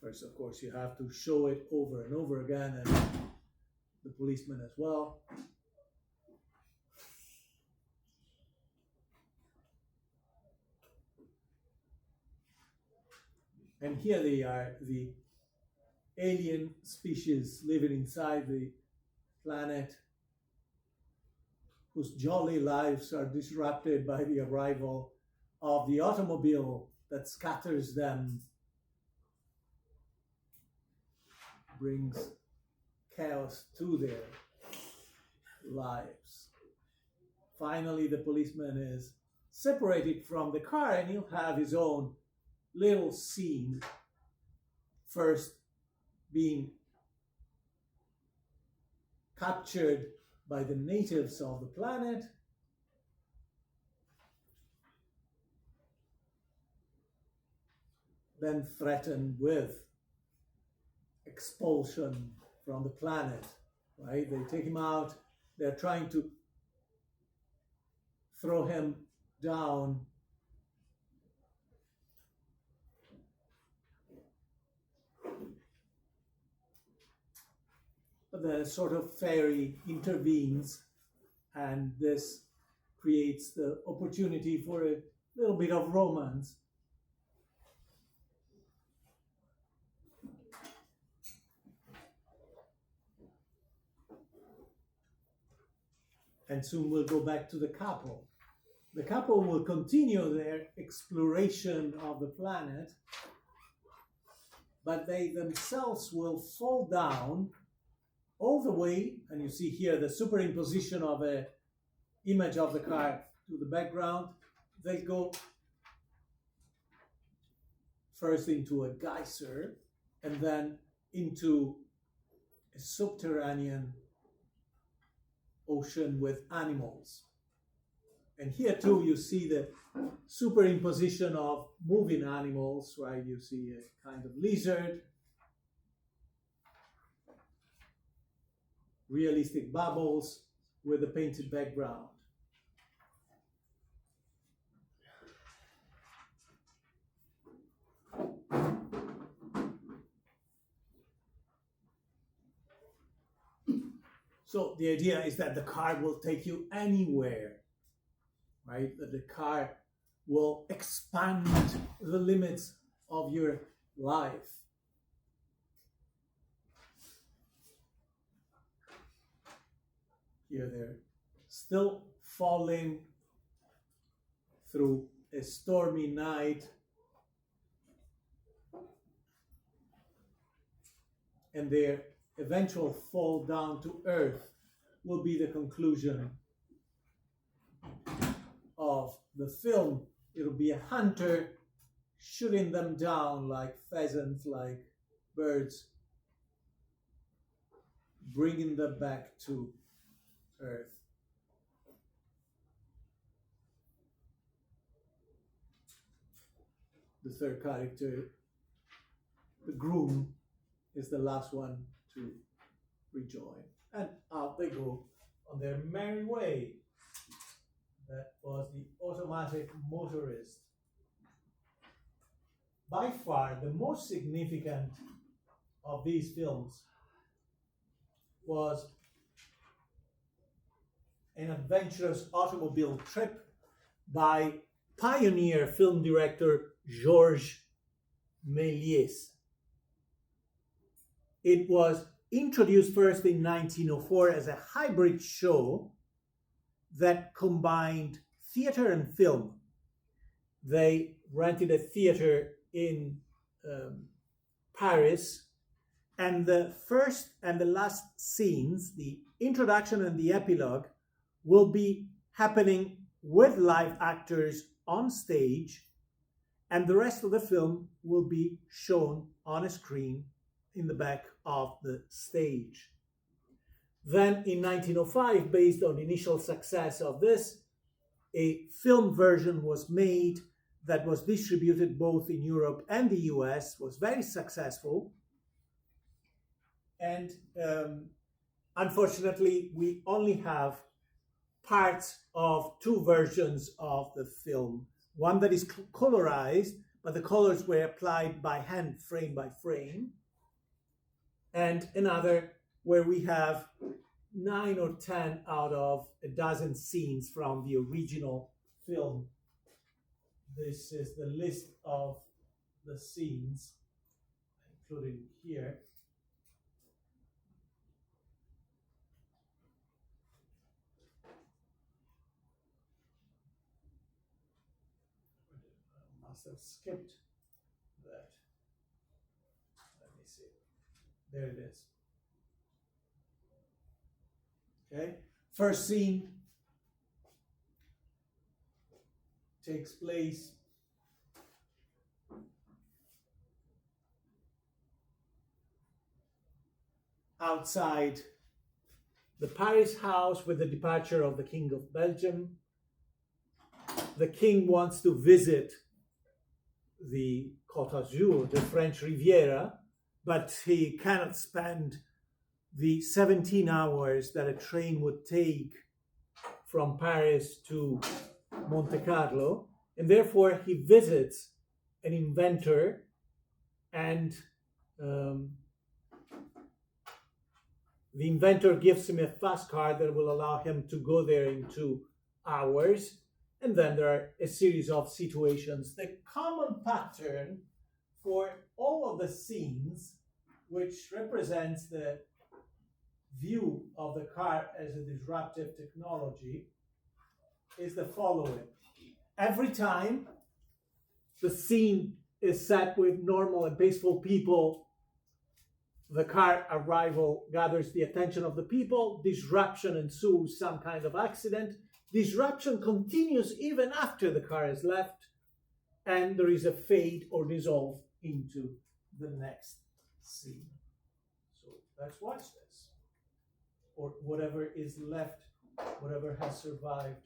First, of course, you have to show it over and over again, and the policeman as well. And here they are, the alien species living inside the planet, whose jolly lives are disrupted by the arrival of the automobile that scatters them, brings chaos to their lives. Finally, the policeman is separated from the car and he'll have his own little scene, first being captured by the natives of the planet, then threatened with expulsion from the planet, right? They take him out, they're trying to throw him down. But then a sort of fairy intervenes, and this creates the opportunity for a little bit of romance. And soon we'll go back to the couple. The couple will continue their exploration of the planet, but they themselves will fall down all the way, and you see here the superimposition of an image of the car to the background. They go first into a geyser and then into a subterranean ocean with animals. And here too you see the superimposition of moving animals, right? You see a kind of lizard, realistic bubbles with a painted background. So the idea is that the car will take you anywhere, right? That the car will expand the limits of your life. Here they're still falling through a stormy night, and their eventual fall down to earth will be the conclusion of the film. It'll be a hunter shooting them down like pheasants, like birds, bringing them back to earth. The third character, the groom, is the last one to rejoin. And out they go on their merry way. That was the automatic motorist. By far, the most significant of these films was an adventurous automobile trip by pioneer film director Georges Méliès. It was introduced first in 1904 as a hybrid show that combined theater and film. They rented a theater in Paris, and the first and the last scenes, the introduction and the epilogue, will be happening with live actors on stage, and the rest of the film will be shown on a screen in the back of the stage. Then in 1905, based on the initial success of this, a film version was made that was distributed both in Europe and the US, was very successful. And unfortunately, we only have parts of two versions of the film. One that is colorized, but the colors were applied by hand, frame by frame. And another where we have 9 or 10 out of a dozen scenes from the original film. This is the list of the scenes, including here. I must have skipped that. Let me see. There it is. Okay, first scene takes place outside the Paris house with the departure of the King of Belgium. The king wants to visit the Côte d'Azur, the French Riviera, but he cannot spend the 17 hours that a train would take from Paris to Monte Carlo, and therefore he visits an inventor, and the inventor gives him a fast car that will allow him to go there in 2 hours. And then there are a series of situations. The common pattern for all of the scenes, which represents the view of the car as a disruptive technology, is the following. Every time the scene is set with normal and peaceful people, the car arrival gathers the attention of the people, disruption ensues, some kind of accident. Disruption continues even after the car is left, and there is a fade or dissolve into the next scene. So let's watch this. Or whatever is left, whatever has survived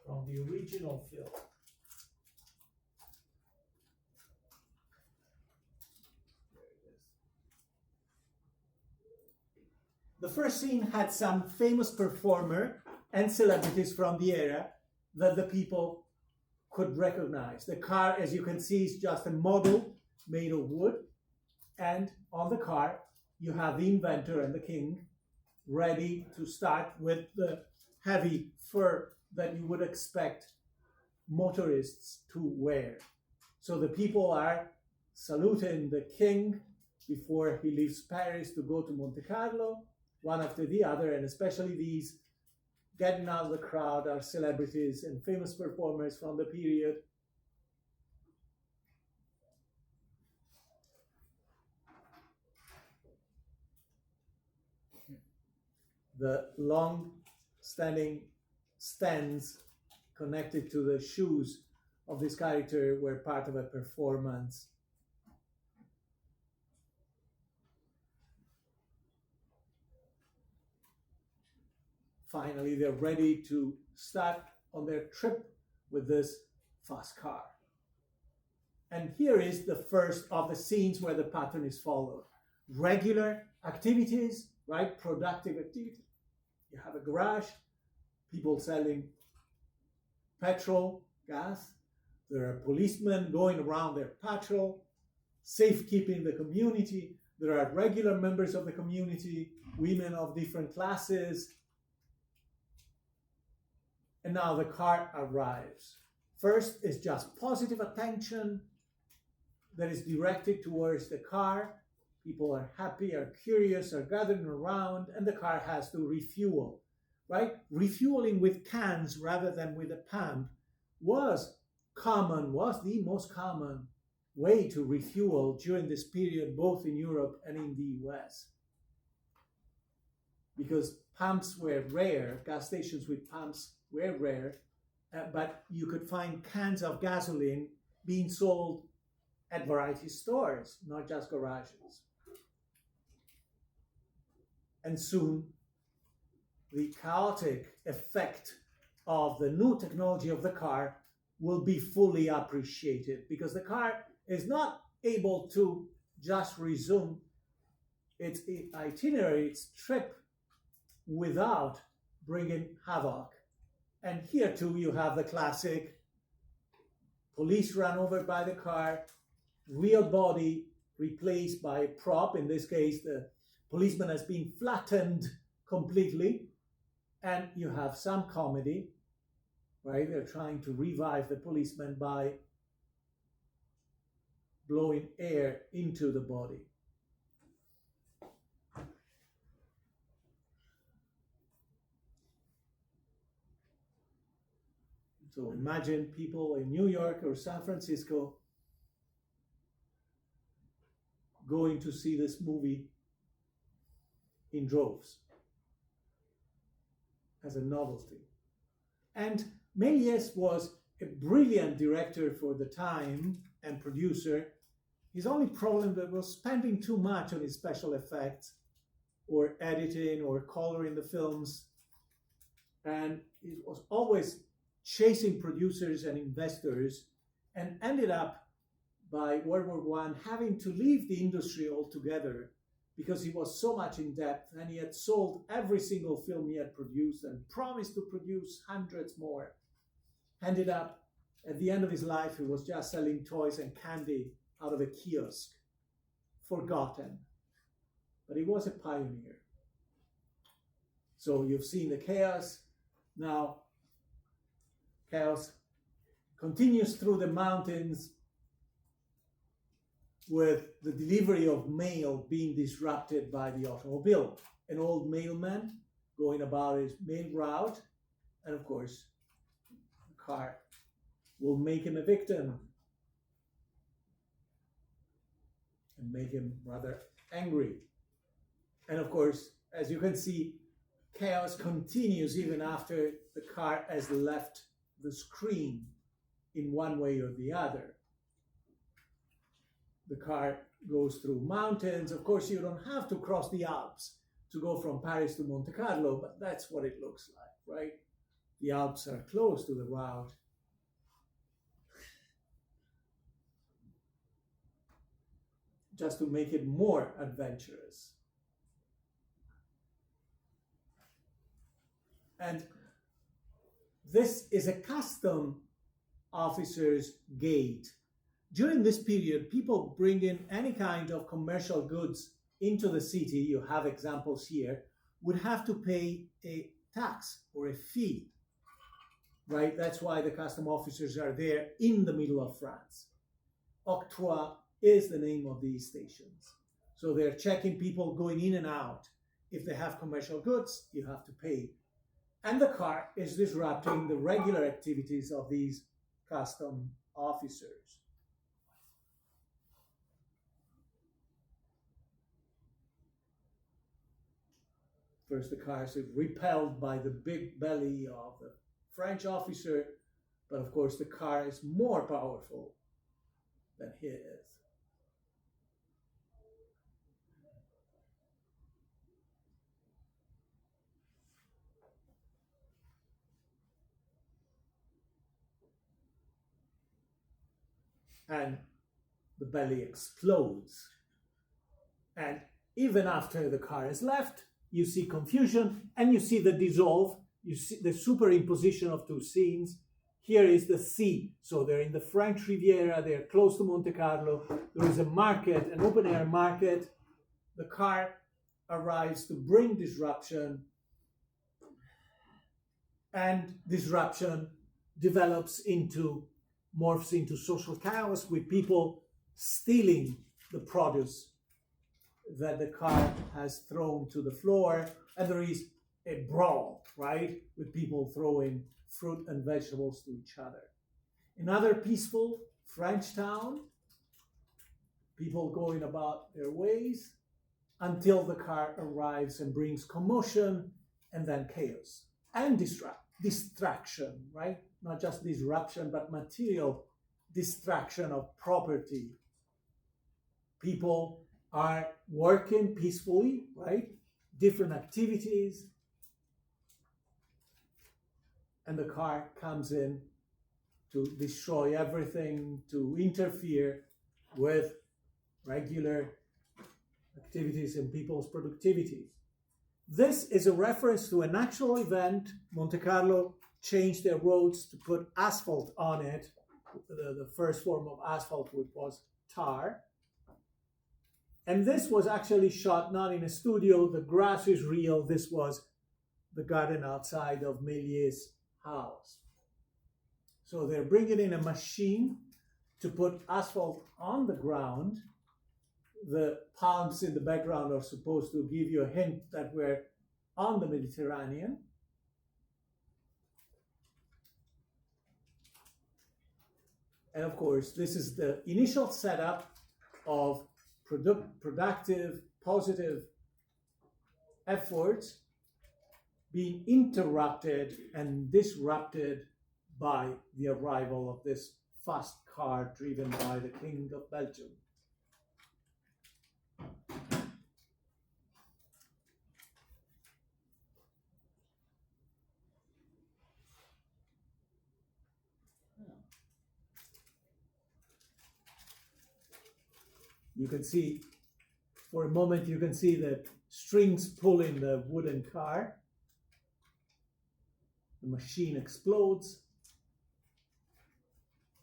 from the original film. The first scene had some famous performer and celebrities from the era that the people could recognize. The car, as you can see, is just a model made of wood. And on the car, you have the inventor and the king ready to start with the heavy fur that you would expect motorists to wear. So the people are saluting the king before he leaves Paris to go to Monte Carlo, one after the other, and especially these getting out of the crowd are celebrities and famous performers from the period. The long-standing stands connected to the shoes of this character were part of a performance. Finally, they're ready to start on their trip with this fast car. And here is the first of the scenes where the pattern is followed. Regular activities, right? Productive activity. You have a garage, people selling petrol, gas. There are policemen going around their patrol, safekeeping the community. There are regular members of the community, women of different classes. And now the car arrives. First is just positive attention that is directed towards the car. People are happy, are curious, are gathering around, and the car has to refuel. right? Refueling with cans rather than with a pump was the most common way to refuel during this period, both in Europe and in the US. Because pumps were rare, gas stations with pumps were rare, but you could find cans of gasoline being sold at variety stores, not just garages. And soon, the chaotic effect of the new technology of the car will be fully appreciated, because the car is not able to just resume its itinerary, its trip, without bringing havoc. And here too you have the classic police run over by the car, real body replaced by a prop. In this case, the policeman has been flattened completely. And you have some comedy, right? They're trying to revive the policeman by blowing air into the body. So imagine people in New York or San Francisco going to see this movie in droves as a novelty. And Méliès was a brilliant director for the time and producer. His only problem was spending too much on his special effects or editing or coloring the films. And he was always chasing producers and investors, and ended up by World War I having to leave the industry altogether because he was so much in debt, and he had sold every single film he had produced and promised to produce hundreds more. Ended up, at the end of his life, he was just selling toys and candy out of a kiosk, forgotten. But he was a pioneer. So you've seen the chaos. Now, chaos continues through the mountains, with the delivery of mail being disrupted by the automobile. An old mailman going about his mail route, and of course, the car will make him a victim and make him rather angry. And of course, as you can see, chaos continues even after the car has left the screen in one way or the other. The car goes through mountains. Of course, you don't have to cross the Alps to go from Paris to Monte Carlo, but that's what it looks like, right? The Alps are close to the route. Just to make it more adventurous. And this is a custom officer's gate. During this period, people bring in any kind of commercial goods into the city, you have examples here, would have to pay a tax or a fee, right? That's why the custom officers are there in the middle of France. Octroi is the name of these stations. So they're checking people going in and out. If they have commercial goods, you have to pay. And the car is disrupting the regular activities of these custom officers. First, the car is repelled by the big belly of the French officer, but of course the car is more powerful than he is. And the belly explodes. And even after the car is left, you see confusion and you see the dissolve, you see the superimposition of two scenes. Here is the sea. So they're in the French Riviera, they're close to Monte Carlo. There is a market, an open air market. The car arrives to bring disruption, and disruption morphs into social chaos, with people stealing the produce that the car has thrown to the floor. And there is a brawl, right? With people throwing fruit and vegetables to each other. Another peaceful French town, people going about their ways until the car arrives and brings commotion and then chaos and distraction, right? Not just disruption, but material distraction of property. People are working peacefully, right? Different activities. And the car comes in to destroy everything, to interfere with regular activities and people's productivity. This is a reference to an actual event. Monte Carlo changed their roads to put asphalt on it. The first form of asphalt, which was tar. And this was actually shot not in a studio. The grass is real. This was the garden outside of Méliès' house. So they're bringing in a machine to put asphalt on the ground. The palms in the background are supposed to give you a hint that we're on the Mediterranean. And of course, this is the initial setup of productive, positive efforts being interrupted and disrupted by the arrival of this fast car driven by the King of Belgium. You can see, for a moment, you can see the strings pulling the wooden car. The machine explodes.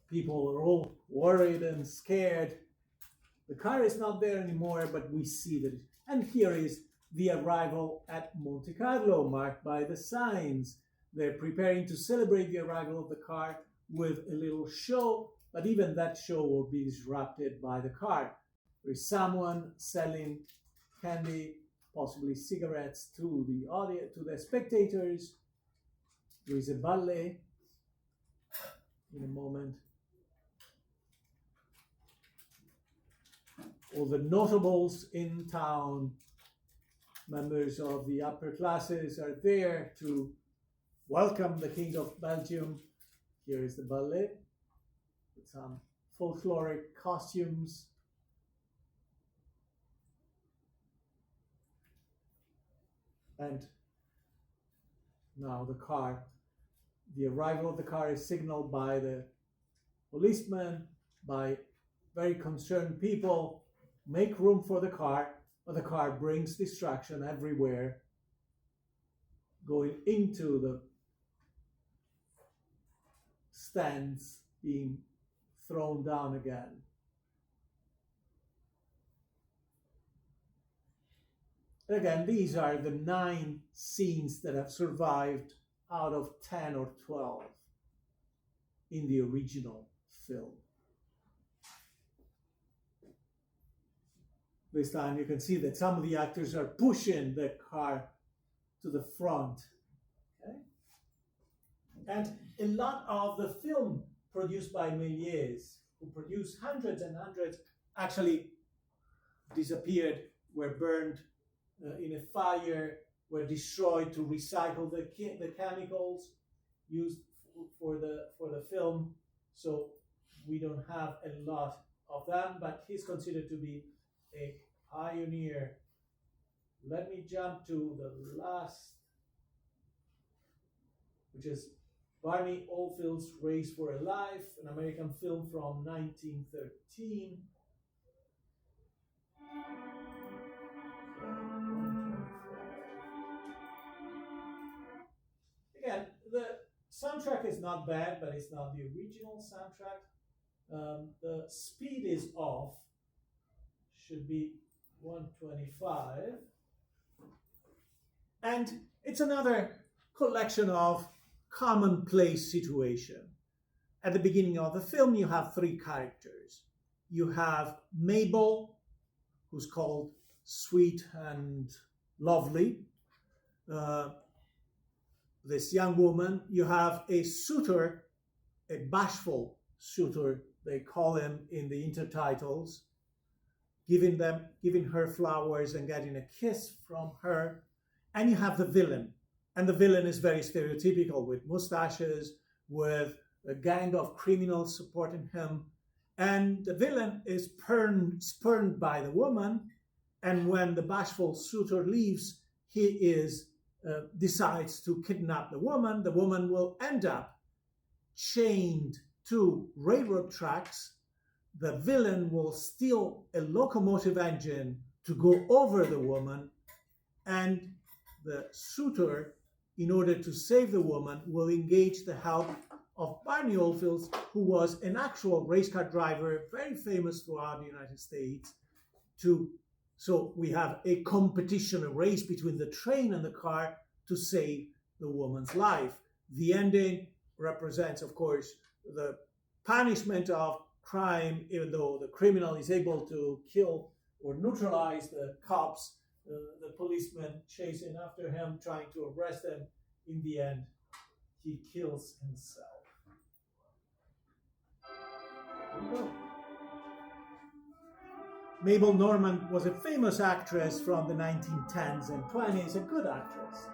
People are all worried and scared. The car is not there anymore, but we see that. And here is the arrival at Monte Carlo, marked by the signs. They're preparing to celebrate the arrival of the car with a little show, but even that show will be disrupted by the car. There is someone selling candy, possibly cigarettes, to the audience, to the spectators. There is a ballet in a moment. All the notables in town, members of the upper classes, are there to welcome the King of Belgium. Here is the ballet with some folkloric costumes. And now the arrival of the car is signaled by the policeman, by very concerned people. Make room for the car, but the car brings distraction everywhere, going into the stands, being thrown down again. And again, these are the 9 scenes that have survived out of 10 or 12 in the original film. This time you can see that some of the actors are pushing the car to the front. Okay? And a lot of the film produced by Méliès, who produced hundreds and hundreds, actually disappeared, were burned in a fire, were destroyed to recycle the chemicals used for the film. So we don't have a lot of them, but he's considered to be a pioneer. Let me jump to the last, which is Barney Oldfield's Race for a Life, an American film from 1913. Again, the soundtrack is not bad, but it's not the original soundtrack. The speed is off. Should be 125. And it's another collection of commonplace situation. At the beginning of the film, you have 3 characters. You have Mabel, who's called sweet and lovely. this young woman, you have a suitor, a bashful suitor, they call him in the intertitles, giving her flowers and getting a kiss from her. And you have the villain. And the villain is very stereotypical, with mustaches, with a gang of criminals supporting him. And the villain is spurned by the woman. And when the bashful suitor leaves, he decides to kidnap the woman. The woman will end up chained to railroad tracks. The villain will steal a locomotive engine to go over the woman, and the suitor, in order to save the woman, will engage the help of Barney Oldfield, who was an actual race car driver, very famous throughout the United States. So we have a competition, a race between the train and the car to save the woman's life. The ending represents, of course, the punishment of crime, even though the criminal is able to kill or neutralize the cops, the policeman chasing after him, trying to arrest him. In the end, he kills himself. Mabel Normand was a famous actress from the 1910s and 20s, a good actress.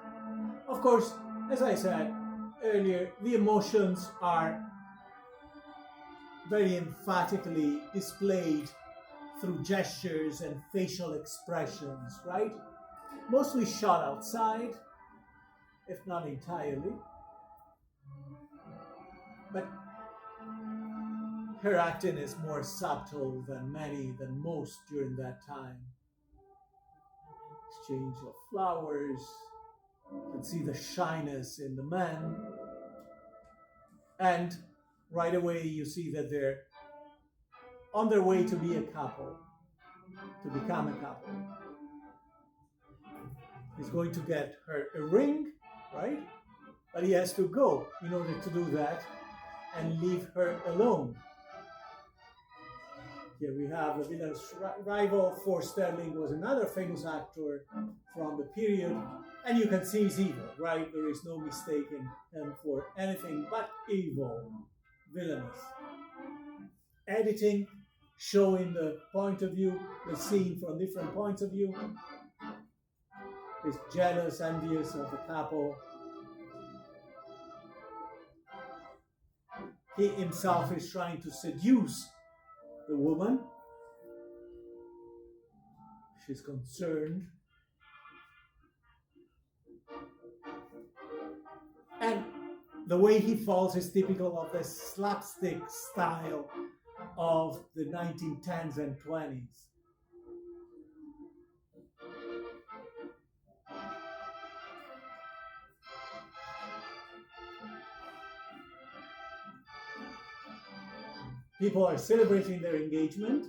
Of course, as I said earlier, the emotions are very emphatically displayed through gestures and facial expressions, right? Mostly shot outside, if not entirely. But her acting is more subtle than most during that time. Exchange of flowers, you can see the shyness in the men. And right away you see that they're on their way to be a couple, to become a couple. He's going to get her a ring, right? But he has to go in order to do that and leave her alone. Here we have the villain's rival. For Sterling was another famous actor from the period, and you can see he's evil, right? There is no mistaking him for anything but evil, villainous. Editing, showing the point of view, the scene from different points of view. He's jealous, envious of the couple. He himself is trying to seduce the woman. She's concerned. And the way he falls is typical of the slapstick style of the 1910s and 20s. People are celebrating their engagement,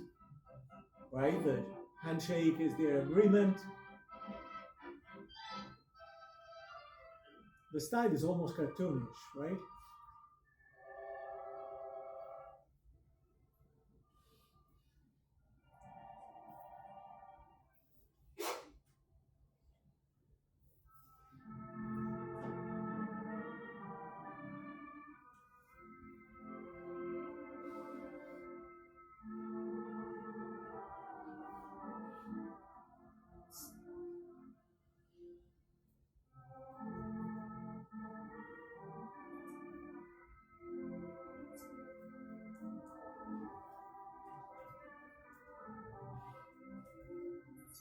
right? The handshake is their agreement. The style is almost cartoonish, right?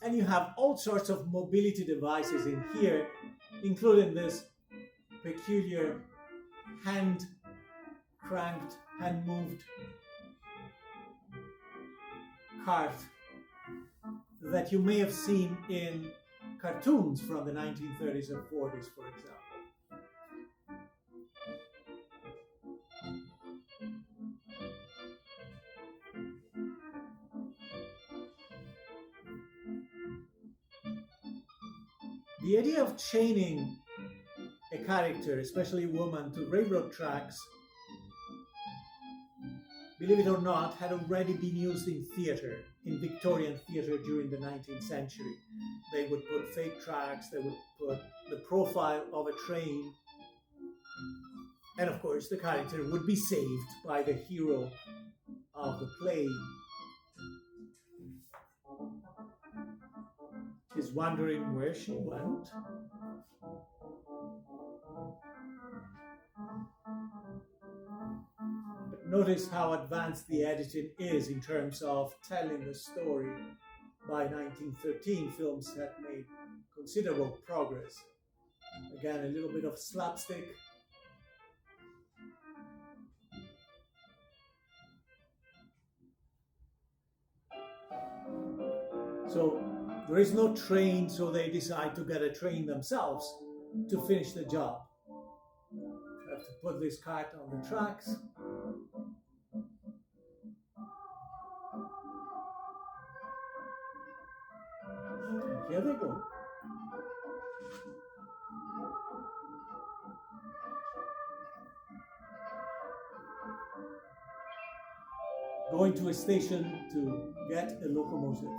And you have all sorts of mobility devices in here, including this peculiar hand-cranked, hand-moved cart that you may have seen in cartoons from the 1930s and 40s, for example. The idea of chaining a character, especially a woman, to railroad tracks, believe it or not, had already been used in theater, in Victorian theater during the 19th century. They would put fake tracks, they would put the profile of a train And of course, the character would be saved by the hero of the play. She's wondering where she went. But notice how advanced the editing is in terms of telling the story. By 1913, films had made considerable progress. Again, a little bit of slapstick. So there is no train, so they decide to get a train themselves to finish the job. Have to put this cart on the tracks. And here they go. Going to a station to get a locomotive.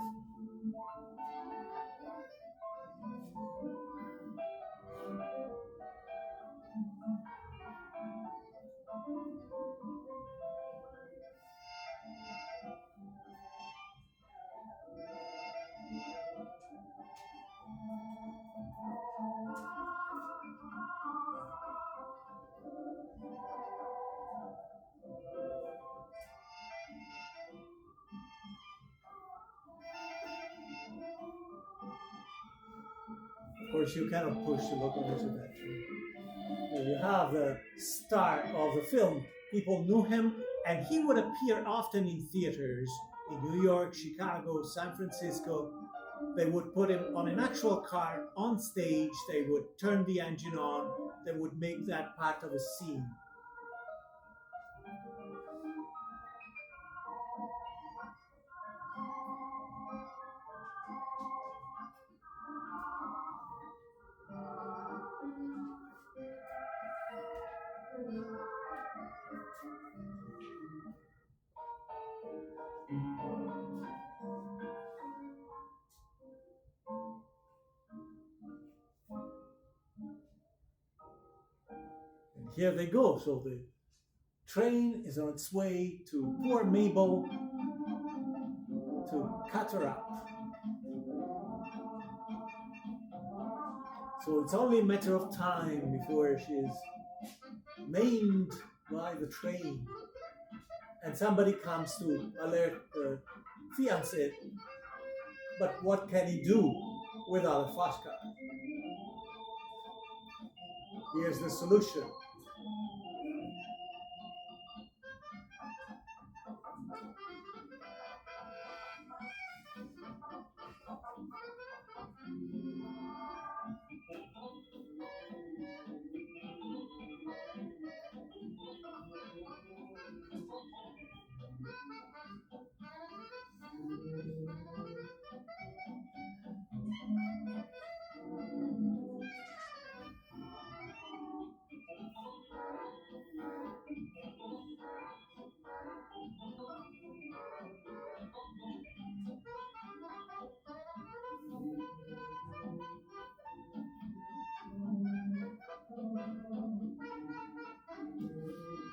Of course, you cannot push the locomotive actually. Now you have the star of the film. People knew him, and he would appear often in theaters in New York, Chicago, San Francisco. They would put him on an actual car on stage. They would turn the engine on. They would make that part of a scene. And here they go. So the train is on its way to poor Mabel to cut her up. So it's only a matter of time before she is maimed by the train. And somebody comes to alert the fiancé. But what can he do without a fast car? Here's the solution.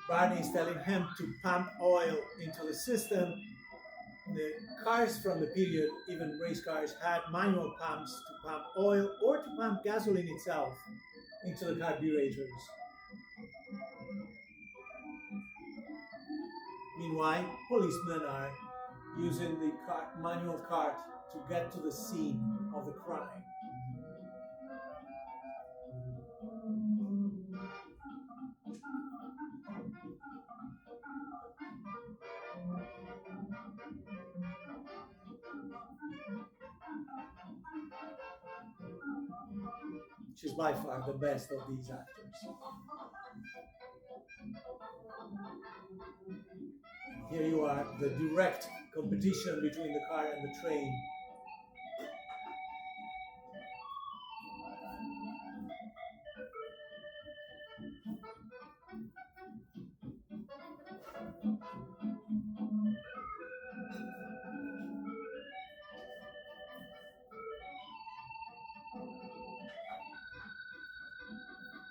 Barney is telling him to pump oil into the system. The cars from the period, even race cars, had manual pumps to pump oil or to pump gasoline itself into the carburetors. Meanwhile, policemen are using the manual cart to get to the scene of the crime. She's by far the best of these actors. Here you are, the direct competition between the car and the train.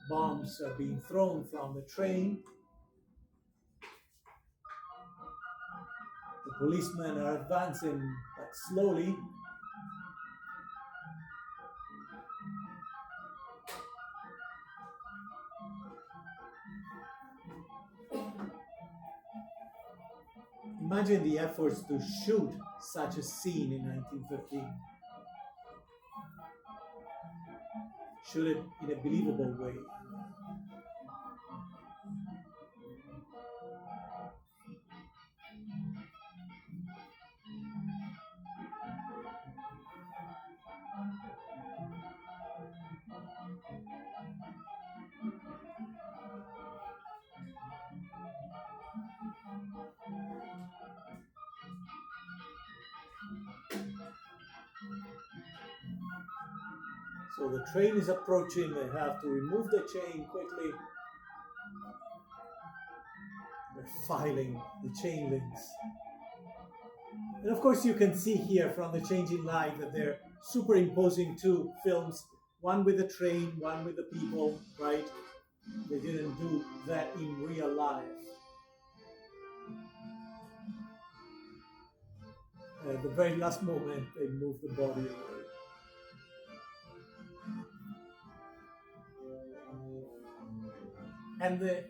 bombs are being thrown from the train. The policemen are advancing, but slowly. Imagine the efforts to shoot such a scene in 1915. Shoot it in a believable way. So the train is approaching, they have to remove the chain quickly. They're filing the chain links. And of course you can see here from the changing light that they're superimposing two films, one with the train, one with the people, right? They didn't do that in real life. At the very last moment, they moved the body away. And the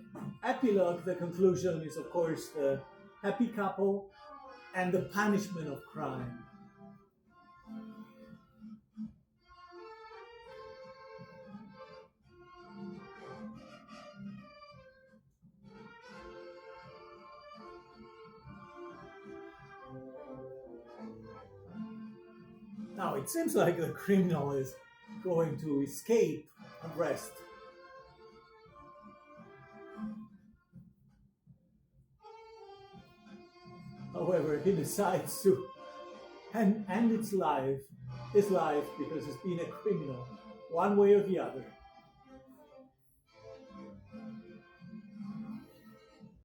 epilogue, the conclusion, is of course the happy couple and the punishment of crime. Now it seems like the criminal is going to escape arrest. However, he decides to end his life because he's been a criminal, one way or the other.